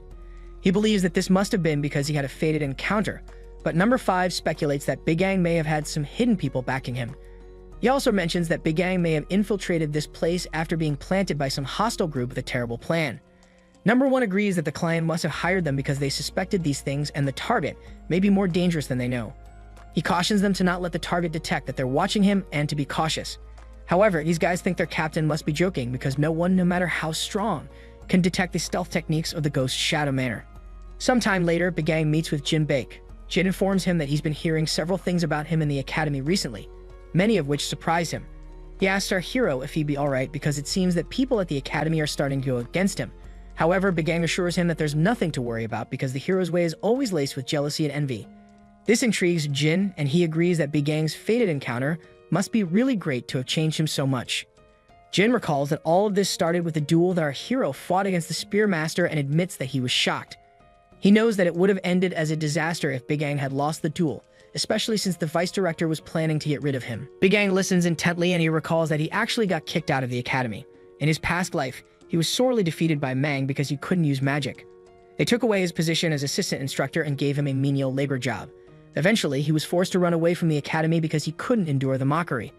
He believes that this must have been because he had a fated encounter, but #5 speculates that Big Yang may have had some hidden people backing him. He also mentions that Big Yang may have infiltrated this place after being planted by some hostile group with a terrible plan. #1 agrees that the client must have hired them because they suspected these things and the target may be more dangerous than they know. He cautions them to not let the target detect that they're watching him and to be cautious. However, these guys think their captain must be joking because no one, no matter how strong, can detect the stealth techniques of the Ghost Shadow Manor. Sometime later, Big Yang meets with Jin Baek. Jin informs him that he's been hearing several things about him in the academy recently, many of which surprise him. He asks our hero if he'd be alright because it seems that people at the academy are starting to go against him. However, Big Yang assures him that there's nothing to worry about because the hero's way is always laced with jealousy and envy. This intrigues Jin, and he agrees that Big Yang's fated encounter must be really great to have changed him so much. Jin recalls that all of this started with a duel that our hero fought against the Spearmaster and admits that he was shocked. He knows that it would have ended as a disaster if Big Yang had lost the duel, especially since the vice director was planning to get rid of him. Big Yang listens intently and he recalls that he actually got kicked out of the academy. In his past life, he was sorely defeated by Mang because he couldn't use magic. They took away his position as assistant instructor and gave him a menial labor job. Eventually, he was forced to run away from the academy because he couldn't endure the mockery.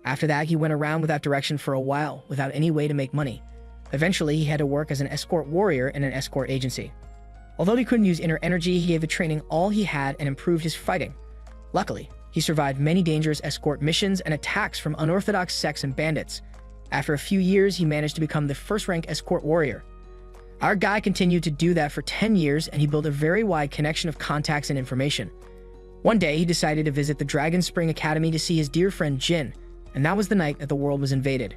After that, he went around without direction for a while, without any way to make money. Eventually, he had to work as an escort warrior in an escort agency. Although he couldn't use inner energy, he gave the training all he had and improved his fighting. Luckily, he survived many dangerous escort missions and attacks from unorthodox sects and bandits. After a few years, he managed to become the first-rank escort warrior. Our guy continued to do that for 10 years, and he built a very wide connection of contacts and information. One day, he decided to visit the Dragon Spring Academy to see his dear friend Jin, and that was the night that the world was invaded.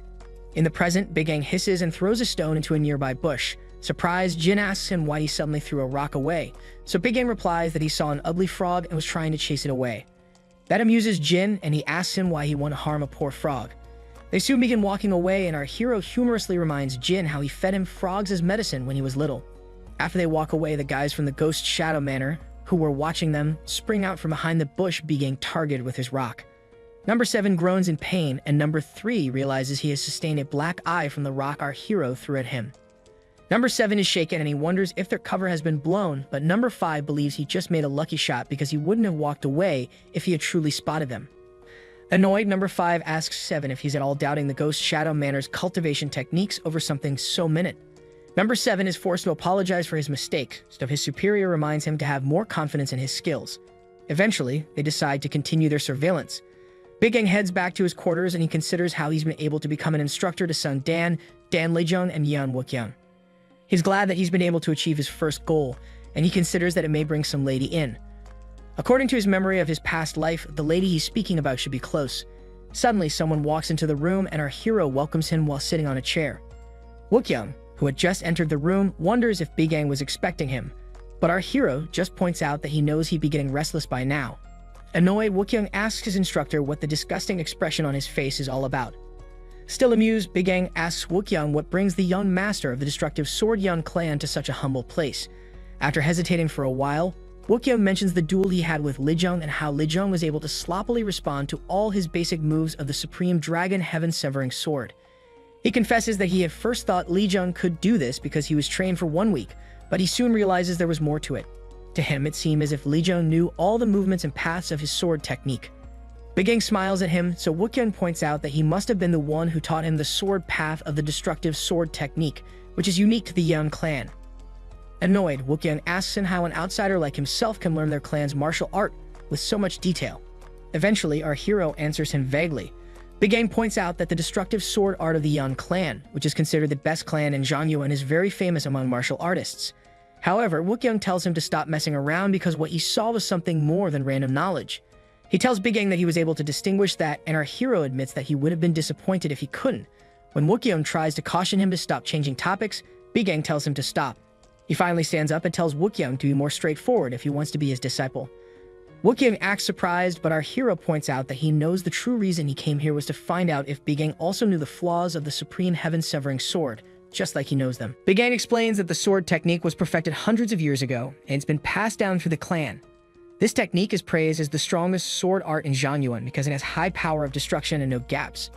In the present, Big Yang hisses and throws a stone into a nearby bush. Surprised, Jin asks him why he suddenly threw a rock away, so Big Yang replies that he saw an ugly frog and was trying to chase it away. That amuses Jin, and he asks him why he wanted to harm a poor frog. They soon begin walking away, and our hero humorously reminds Jin how he fed him frogs as medicine when he was little. After they walk away, the guys from the Ghost Shadow Manor, who were watching them, spring out from behind the bush, being targeted with his rock. #7 groans in pain, and #3 realizes he has sustained a black eye from the rock our hero threw at him. #7 is shaken and he wonders if their cover has been blown, but #5 believes he just made a lucky shot because he wouldn't have walked away if he had truly spotted them. Annoyed, #5 asks 7 if he's at all doubting the Ghost Shadow Manor's cultivation techniques over something so minute. Number 7 is forced to apologize for his mistake, so his superior reminds him to have more confidence in his skills. Eventually, they decide to continue their surveillance. Big Gang heads back to his quarters and he considers how he's been able to become an instructor to Sun Dan, Dan Lejeong, and Yeon Wookyoung. He's glad that he's been able to achieve his first goal, and he considers that it may bring some lady in. According to his memory of his past life, the lady he's speaking about should be close. Suddenly, someone walks into the room and our hero welcomes him while sitting on a chair. Wookyoung, who had just entered the room, wonders if Big Gang was expecting him, but our hero just points out that he knows he'd be getting restless by now. Annoyed, Wookyoung asks his instructor what the disgusting expression on his face is all about. Still amused, Big Gang asks Wookyoung what brings the young master of the destructive Sword Young clan to such a humble place. After hesitating for a while, Wookyoung mentions the duel he had with Lejeong and how Lejeong was able to sloppily respond to all his basic moves of the Supreme Dragon Heaven-Severing Sword. He confesses that he had first thought Lejeong could do this because he was trained for 1 week, but he soon realizes there was more to it. To him, it seemed as if Lejeong knew all the movements and paths of his sword technique. Big Gang smiles at him, so Wookyoung points out that he must have been the one who taught him the sword path of the destructive sword technique, which is unique to the Yeon clan. Annoyed, Wookyoung asks him how an outsider like himself can learn their clan's martial art with so much detail. Eventually, our hero answers him vaguely. Big Gang points out that the destructive sword art of the Yeon clan, which is considered the best clan in Gyeongyuan, is very famous among martial artists. However, Wookyoung tells him to stop messing around because what he saw was something more than random knowledge. He tells Big Gang that he was able to distinguish that, and our hero admits that he would have been disappointed if he couldn't. When Wookyoung tries to caution him to stop changing topics, Big Gang tells him to stop. He finally stands up and tells Wookyoung to be more straightforward if he wants to be his disciple. Wookyoung acts surprised, but our hero points out that he knows the true reason he came here was to find out if Big Gang also knew the flaws of the Supreme Heaven-Severing Sword, just like he knows them. Big Gang explains that the sword technique was perfected hundreds of years ago, and it's been passed down through the clan. This technique is praised as the strongest sword art in Gyeongyuan because it has high power of destruction and no gaps.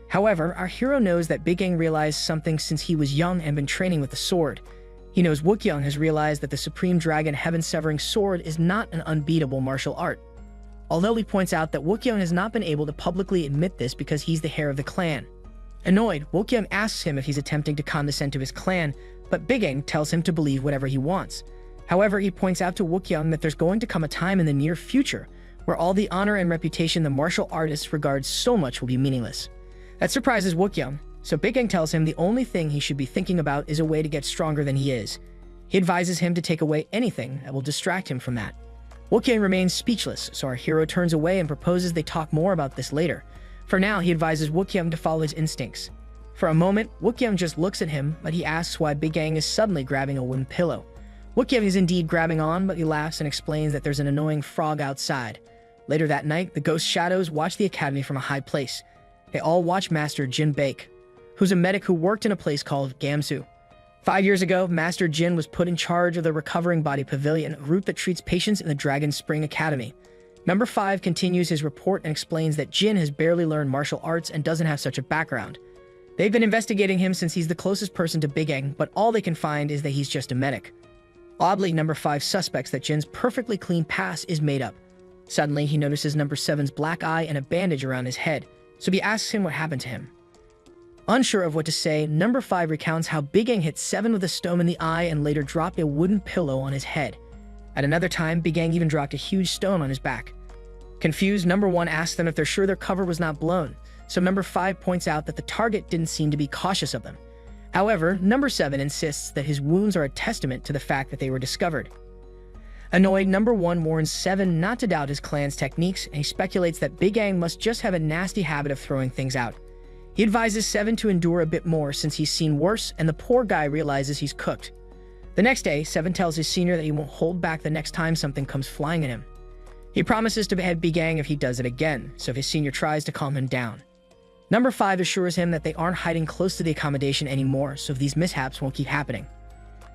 However, our hero knows that Big Gang realized something since he was young and been training with the sword. He knows Wookyoung has realized that the Supreme Dragon Heaven-Severing Sword is not an unbeatable martial art. Although he points out that Wookyoung has not been able to publicly admit this because he's the heir of the clan. Annoyed, Wookyoung asks him if he's attempting to condescend to his clan, but Big Gang tells him to believe whatever he wants. However, he points out to Wookyoung that there's going to come a time in the near future where all the honor and reputation the martial artist regards so much will be meaningless. That surprises Wookyoung, so Big Gang tells him the only thing he should be thinking about is a way to get stronger than he is. He advises him to take away anything that will distract him from that. Wookyoung remains speechless, so our hero turns away and proposes they talk more about this later. For now, he advises Wookyoung to follow his instincts. For a moment, Wookyoung just looks at him, but he asks why Big Gang is suddenly grabbing a wooden pillow. Wookyoung is indeed grabbing on, but he laughs and explains that there's an annoying frog outside. Later that night, the ghost shadows watch the academy from a high place. They all watch Master Jin bake, who's a medic who worked in a place called Gamsu. 5 years ago, Master Jin was put in charge of the Recovering Body Pavilion, a group that treats patients in the Dragon Spring Academy. Number 5 continues his report and explains that Jin has barely learned martial arts and doesn't have such a background. They've been investigating him since he's the closest person to Big Gang, but all they can find is that he's just a medic. Oddly, Number 5 suspects that Jin's perfectly clean past is made up. Suddenly, he notices Number 7's black eye and a bandage around his head, so he asks him what happened to him. Unsure of what to say, Number 5 recounts how Big Gang hit 7 with a stone in the eye and later dropped a wooden pillow on his head. At another time, Big Gang even dropped a huge stone on his back. Confused, Number 1 asks them if they're sure their cover was not blown, so Number 5 points out that the target didn't seem to be cautious of them. However, Number 7 insists that his wounds are a testament to the fact that they were discovered. Annoyed, Number 1 warns 7 not to doubt his clan's techniques, and he speculates that Big Gang must just have a nasty habit of throwing things out. He advises 7 to endure a bit more since he's seen worse, and the poor guy realizes he's cooked. The next day, 7 tells his senior that he won't hold back the next time something comes flying at him. He promises to behead Big Gang if he does it again, so his senior tries to calm him down. Number 5 assures him that they aren't hiding close to the accommodation anymore, so these mishaps won't keep happening.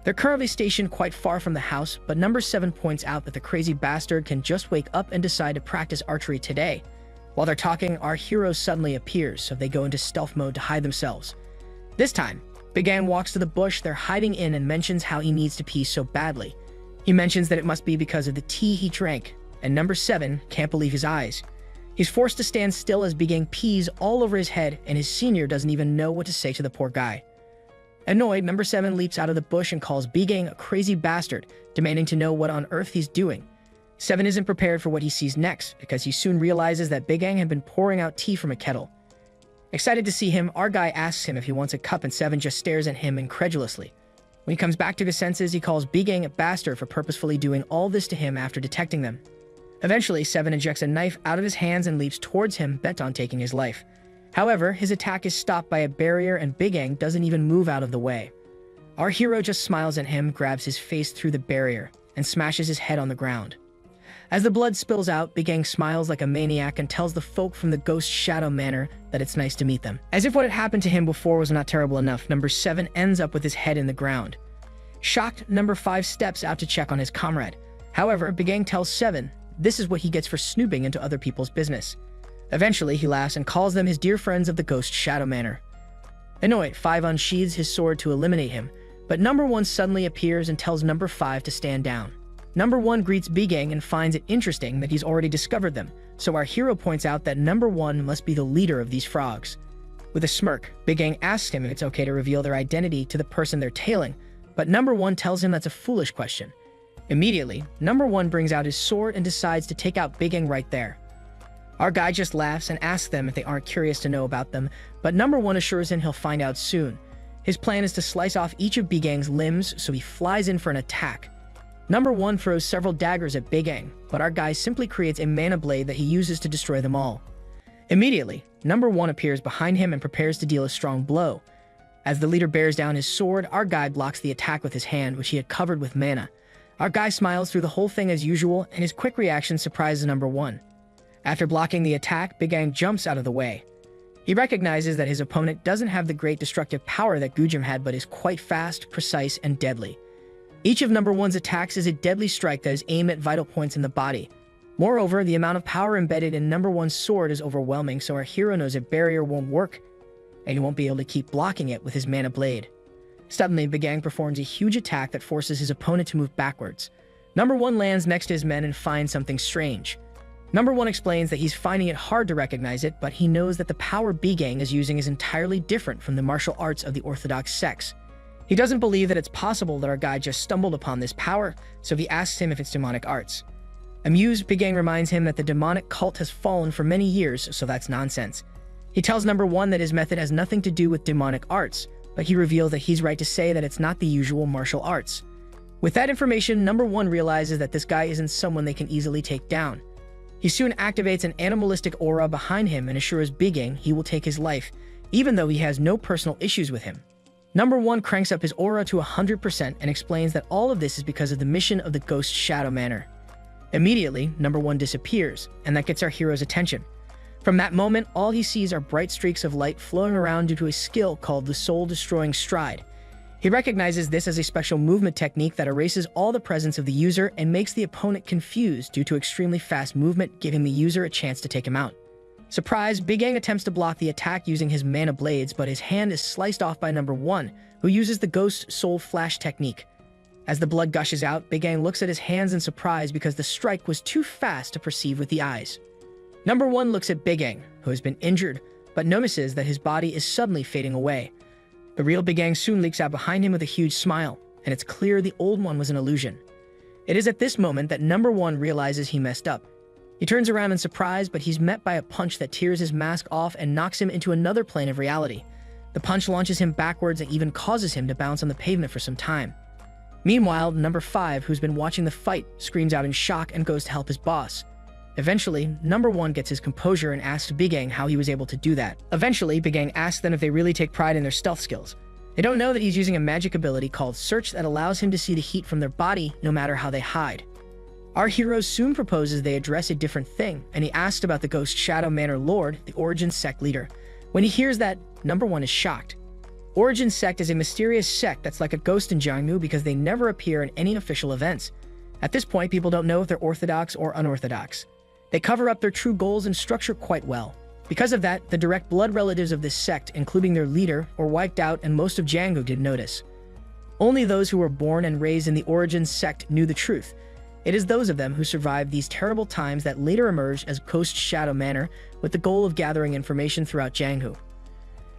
They're currently stationed quite far from the house, but Number 7 points out that the crazy bastard can just wake up and decide to practice archery today. While they're talking, our hero suddenly appears, so they go into stealth mode to hide themselves. This time, Big Gang walks to the bush they're hiding in and mentions how he needs to pee so badly. He mentions that it must be because of the tea he drank, and Number 7 can't believe his eyes. He's forced to stand still as Big Gang pees all over his head, and his senior doesn't even know what to say to the poor guy. Annoyed, number 7 leaps out of the bush and calls Bigang a crazy bastard, demanding to know what on earth he's doing. 7 isn't prepared for what he sees next, because he soon realizes that Bigang had been pouring out tea from a kettle. Excited to see him, our guy asks him if he wants a cup, and 7 just stares at him incredulously. When he comes back to his senses, he calls Bigang a bastard for purposefully doing all this to him after detecting them. Eventually, 7 ejects a knife out of his hands and leaps towards him, bent on taking his life. However, his attack is stopped by a barrier and Bigang doesn't even move out of the way. Our hero just smiles at him, grabs his face through the barrier, and smashes his head on the ground. As the blood spills out, Bigang smiles like a maniac and tells the folk from the Ghost Shadow Manor that it's nice to meet them. As if what had happened to him before was not terrible enough, number 7 ends up with his head in the ground. Shocked, number 5 steps out to check on his comrade. However, Bigang tells 7 this is what he gets for snooping into other people's business. Eventually, he laughs and calls them his dear friends of the Ghost Shadow Manor. Annoyed, 5 unsheathes his sword to eliminate him, but number 1 suddenly appears and tells number 5 to stand down. Number 1 greets Bigang and finds it interesting that he's already discovered them, so our hero points out that number 1 must be the leader of these frogs. With a smirk, Bigang asks him if it's okay to reveal their identity to the person they're tailing, but number 1 tells him that's a foolish question. Immediately, number 1 brings out his sword and decides to take out Bigang right there. Our guy just laughs and asks them if they aren't curious to know about them, but number 1 assures him he'll find out soon. His plan is to slice off each of Bigang's limbs, so he flies in for an attack. Number 1 throws several daggers at Bigang, but our guy simply creates a mana blade that he uses to destroy them all. Immediately, number 1 appears behind him and prepares to deal a strong blow. As the leader bears down his sword, our guy blocks the attack with his hand, which he had covered with mana. Our guy smiles through the whole thing as usual, and his quick reaction surprises number 1. After blocking the attack, Bigang jumps out of the way. He recognizes that his opponent doesn't have the great destructive power that Gujum had, but is quite fast, precise, and deadly. Each of number 1's attacks is a deadly strike that is aimed at vital points in the body. Moreover, the amount of power embedded in number 1's sword is overwhelming, so our hero knows a barrier won't work, and he won't be able to keep blocking it with his mana blade. Suddenly, Bigang performs a huge attack that forces his opponent to move backwards. Number 1 lands next to his men and finds something strange. Number 1 explains that he's finding it hard to recognize it, but he knows that the power Bigang is using is entirely different from the martial arts of the Orthodox sects. He doesn't believe that it's possible that our guy just stumbled upon this power, so he asks him if it's demonic arts. Amused, Bigang reminds him that the demonic cult has fallen for many years, so that's nonsense. He tells number 1 that his method has nothing to do with demonic arts, but he reveals that he's right to say that it's not the usual martial arts. With that information, number 1 realizes that this guy isn't someone they can easily take down. He soon activates an animalistic aura behind him and assures Bigang he will take his life, even though he has no personal issues with him. Number 1 cranks up his aura to 100% and explains that all of this is because of the mission of the Ghost Shadow Manor. Immediately, number 1 disappears, and that gets our hero's attention. From that moment, all he sees are bright streaks of light flowing around due to a skill called the Soul-Destroying Stride. He recognizes this as a special movement technique that erases all the presence of the user and makes the opponent confused due to extremely fast movement, giving the user a chance to take him out. Surprised, Bigang attempts to block the attack using his mana blades, but his hand is sliced off by number 1, who uses the Ghost Soul Flash technique. As the blood gushes out, Bigang looks at his hands in surprise because the strike was too fast to perceive with the eyes. Number 1 looks at Bigang, who has been injured, but notices that his body is suddenly fading away. The real Bigang soon leaks out behind him with a huge smile, and it's clear the old one was an illusion. It is at this moment that number 1 realizes he messed up. He turns around in surprise, but he's met by a punch that tears his mask off and knocks him into another plane of reality. The punch launches him backwards and even causes him to bounce on the pavement for some time. Meanwhile, number 5, who's been watching the fight, screams out in shock and goes to help his boss. Eventually, number 1 gets his composure and asks Bigang how he was able to do that. Eventually, Bigang asks them if they really take pride in their stealth skills. They don't know that he's using a magic ability called Search that allows him to see the heat from their body no matter how they hide. Our hero soon proposes they address a different thing, and he asks about the Ghost Shadow Manor Lord, the Origin Sect leader. When he hears that, number 1 is shocked. Origin Sect is a mysterious sect that's like a ghost in Jiangmu because they never appear in any official events. At this point, people don't know if they're orthodox or unorthodox. They cover up their true goals and structure quite well. Because of that, the direct blood relatives of this sect, including their leader, were wiped out and most of Jianghu did notice. Only those who were born and raised in the Origin Sect knew the truth. It is those of them who survived these terrible times that later emerged as Ghost Shadow Manor with the goal of gathering information throughout Jianghu.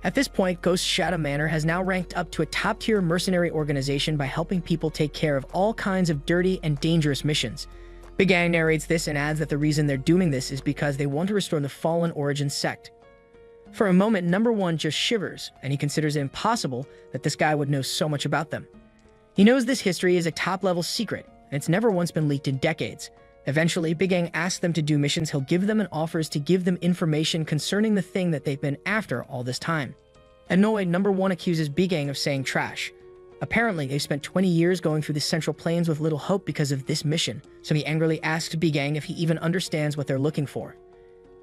At this point, Ghost Shadow Manor has now ranked up to a top-tier mercenary organization by helping people take care of all kinds of dirty and dangerous missions. Big Gang narrates this and adds that the reason they're doing this is because they want to restore the fallen origin sect. For a moment, Number 1 just shivers, and he considers it impossible that this guy would know so much about them. He knows this history is a top-level secret, and it's never once been leaked in decades. Eventually, Big Gang asks them to do missions he'll give them and offers to give them information concerning the thing that they've been after all this time. Annoyed, Number 1 accuses Big Gang of saying trash. Apparently, they've spent 20 years going through the Central Plains with little hope because of this mission, so he angrily asks Big Gang if he even understands what they're looking for.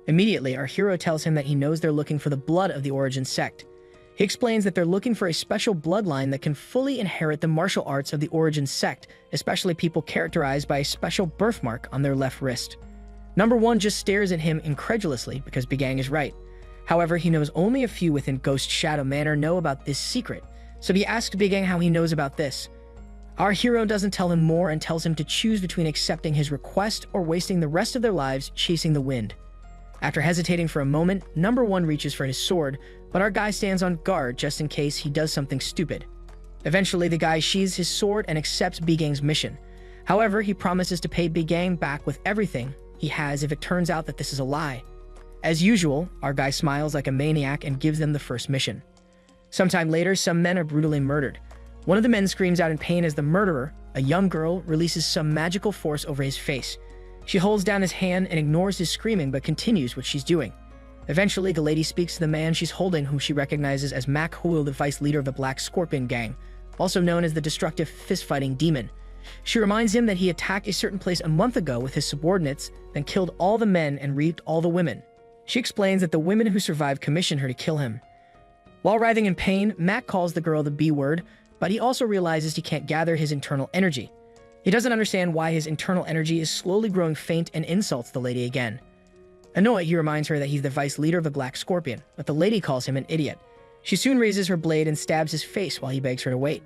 Immediately, our hero tells him that he knows they're looking for the blood of the origin sect. He explains that they're looking for a special bloodline that can fully inherit the martial arts of the origin sect, especially people characterized by a special birthmark on their left wrist. Number 1 just stares at him incredulously because Big Gang is right. However, he knows only a few within Ghost Shadow Manor know about this secret, so he asks Big Gang how he knows about this. Our hero doesn't tell him more and tells him to choose between accepting his request or wasting the rest of their lives chasing the wind. After hesitating for a moment, Number 1 reaches for his sword, but our guy stands on guard just in case he does something stupid. Eventually, the guy sheathes his sword and accepts Big Gang's mission. However, he promises to pay Big Gang back with everything he has if it turns out that this is a lie. As usual, our guy smiles like a maniac and gives them the first mission. Sometime later, some men are brutally murdered. One of the men screams out in pain as the murderer, a young girl, releases some magical force over his face. She holds down his hand and ignores his screaming but continues what she's doing. Eventually, the lady speaks to the man she's holding, whom she recognizes as MANHUA, the vice leader of the Black Scorpion Gang, also known as the destructive fist-fighting demon. She reminds him that he attacked a certain place a month ago with his subordinates, then killed all the men and raped all the women. She explains that the women who survived commissioned her to kill him. While writhing in pain, Mac calls the girl the B-word, but he also realizes he can't gather his internal energy. He doesn't understand why his internal energy is slowly growing faint and insults the lady again. Annoyed, he reminds her that he's the vice leader of the Black Scorpion, but the lady calls him an idiot. She soon raises her blade and stabs his face while he begs her to wait.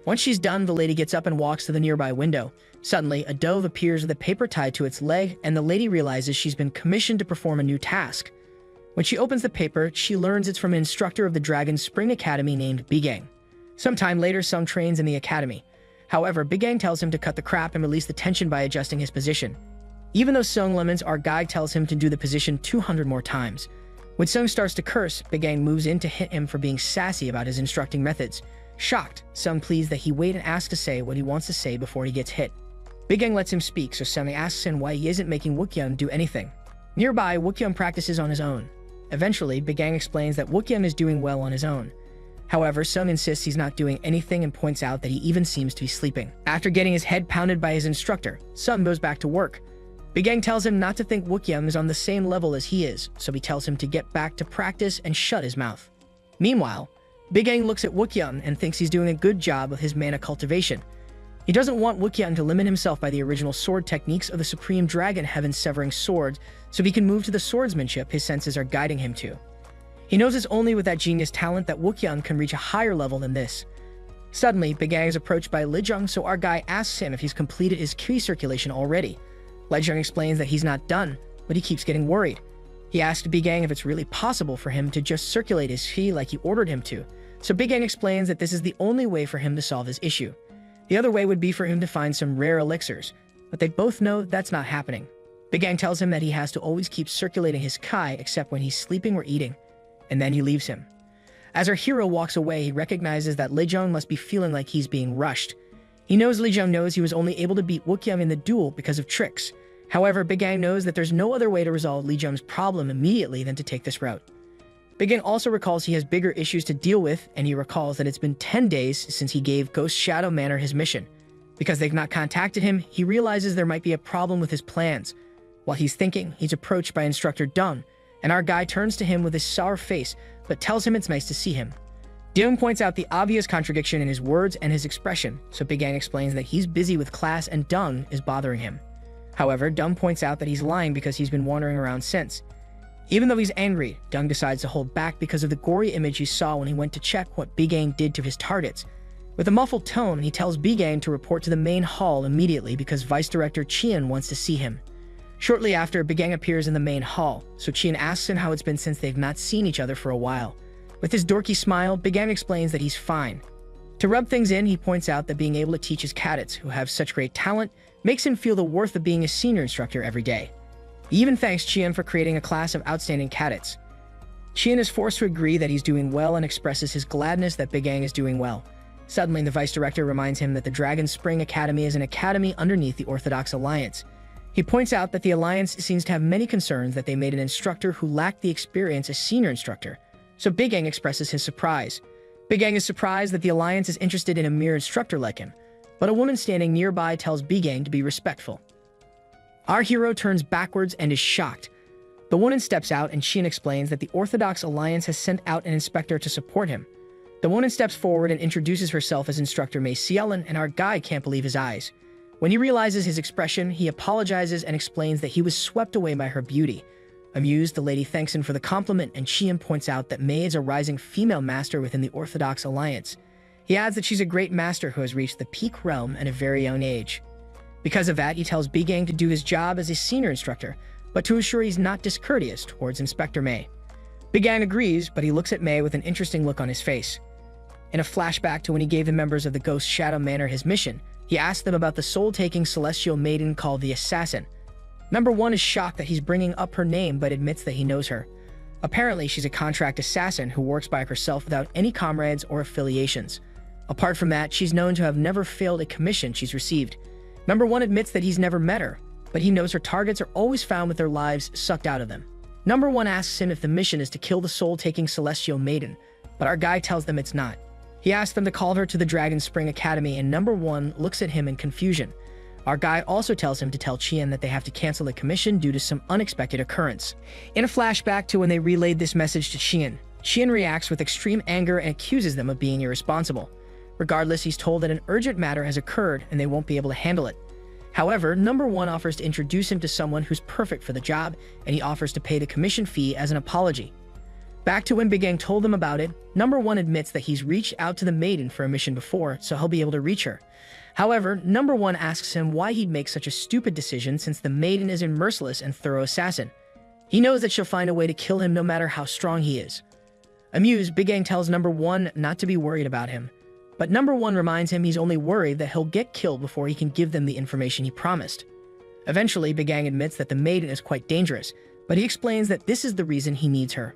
Once she's done, the lady gets up and walks to the nearby window. Suddenly, a dove appears with a paper tied to its leg, and the lady realizes she's been commissioned to perform a new task. When she opens the paper, she learns it's from an instructor of the Dragon Spring Academy named Big Gang. Sometime later, Sung trains in the academy. However, Big Gang tells him to cut the crap and release the tension by adjusting his position. Even though Sung lemons, our guy tells him to do the position 200 more times. When Sung starts to curse, Big Gang moves in to hit him for being sassy about his instructing methods. Shocked, Sung pleads that he wait and asks to say what he wants to say before he gets hit. Big Gang lets him speak, so Sung asks him why he isn't making Wookyeon do anything. Nearby, Wookyeon practices on his own. Eventually, Big Gang explains that Wookyeon is doing well on his own. However, Sung insists he's not doing anything and points out that he even seems to be sleeping. After getting his head pounded by his instructor, Sung goes back to work. Big Gang tells him not to think Wookyeon is on the same level as he is, so he tells him to get back to practice and shut his mouth. Meanwhile, Big Gang looks at Wookyeon and thinks he's doing a good job of his mana cultivation. He doesn't want Wookyeon to limit himself by the original sword techniques of the Supreme Dragon Heaven-severing sword, so he can move to the swordsmanship his senses are guiding him to. He knows it's only with that genius talent that Wookyeon can reach a higher level than this. Suddenly, Big Gang is approached by Lijung, so our guy asks him if he's completed his ki circulation already. Lijung explains that he's not done, but he keeps getting worried. He asks Big Gang if it's really possible for him to just circulate his ki like he ordered him to, so Big Gang explains that this is the only way for him to solve his issue. The other way would be for him to find some rare elixirs, but they both know that's not happening. Big Gang tells him that he has to always keep circulating his ki except when he's sleeping or eating, and then he leaves him. As our hero walks away, he recognizes that Lijung must be feeling like he's being rushed. He knows Lijung knows he was only able to beat Wookyeon in the duel because of tricks. However, Big Gang knows that there's no other way to resolve Lijung's problem immediately than to take this route. Big Gang also recalls he has bigger issues to deal with, and he recalls that it's been 10 days since he gave Ghost Shadow Manor his mission. Because they've not contacted him, he realizes there might be a problem with his plans. While he's thinking, he's approached by Instructor Dung, and our guy turns to him with a sour face, but tells him it's nice to see him. Dung points out the obvious contradiction in his words and his expression, so Big Gang explains that he's busy with class and Dung is bothering him. However, Dung points out that he's lying because he's been wandering around since. Even though he's angry, Dung decides to hold back because of the gory image he saw when he went to check what Big Gang did to his targets. With a muffled tone, he tells Big Gang to report to the main hall immediately because Vice Director Chien wants to see him. Shortly after, Big Gang appears in the main hall, so Chien asks him how it's been since they've not seen each other for a while. With his dorky smile, Big Ang explains that he's fine. To rub things in, he points out that being able to teach his cadets, who have such great talent, makes him feel the worth of being a senior instructor every day. He even thanks Qian for creating a class of outstanding cadets. Qian is forced to agree that he's doing well and expresses his gladness that Big Ang is doing well. Suddenly, the vice director reminds him that the Dragon Spring Academy is an academy underneath the Orthodox Alliance. He points out that the Alliance seems to have many concerns that they made an instructor who lacked the experience as senior instructor, so Big Ang expresses his surprise. Big Ang is surprised that the Alliance is interested in a mere instructor like him, but a woman standing nearby tells Big Ang to be respectful. Our hero turns backwards and is shocked. The woman steps out and Qian explains that the Orthodox Alliance has sent out an inspector to support him. The woman steps forward and introduces herself as Instructor Mei Cielin, and our guy can't believe his eyes. When he realizes his expression, he apologizes and explains that he was swept away by her beauty. Amused, the lady thanks him for the compliment, and Qian points out that Mei is a rising female master within the Orthodox Alliance. He adds that she's a great master who has reached the peak realm at a very young age. Because of that, he tells Big Ang to do his job as a senior instructor, but to ensure he's not discourteous towards Inspector Mei. Big Ang agrees, but he looks at Mei with an interesting look on his face. In a flashback to when he gave the members of the Ghost Shadow Manor his mission, he asked them about the soul-taking celestial maiden called the Assassin. Number 1 is shocked that he's bringing up her name, but admits that he knows her. Apparently, she's a contract assassin who works by herself without any comrades or affiliations. Apart from that, she's known to have never failed a commission she's received. Number 1 admits that he's never met her, but he knows her targets are always found with their lives sucked out of them. Number 1 asks him if the mission is to kill the soul-taking celestial maiden, but our guy tells them it's not. He asks them to call her to the Dragon Spring Academy, and Number 1 looks at him in confusion. Our guy also tells him to tell Qian that they have to cancel the commission due to some unexpected occurrence. In a flashback to when they relayed this message to Qian, Qian reacts with extreme anger and accuses them of being irresponsible. Regardless, he's told that an urgent matter has occurred and they won't be able to handle it. However, Number 1 offers to introduce him to someone who's perfect for the job, and he offers to pay the commission fee as an apology. Back to when Big Ang told them about it, Number 1 admits that he's reached out to the maiden for a mission before, so he'll be able to reach her. However, Number 1 asks him why he'd make such a stupid decision since the maiden is a merciless and thorough assassin. He knows that she'll find a way to kill him no matter how strong he is. Amused, Big Ang tells Number 1 not to be worried about him. But Number 1 reminds him he's only worried that he'll get killed before he can give them the information he promised. Eventually, Big Ang admits that the maiden is quite dangerous, but he explains that this is the reason he needs her.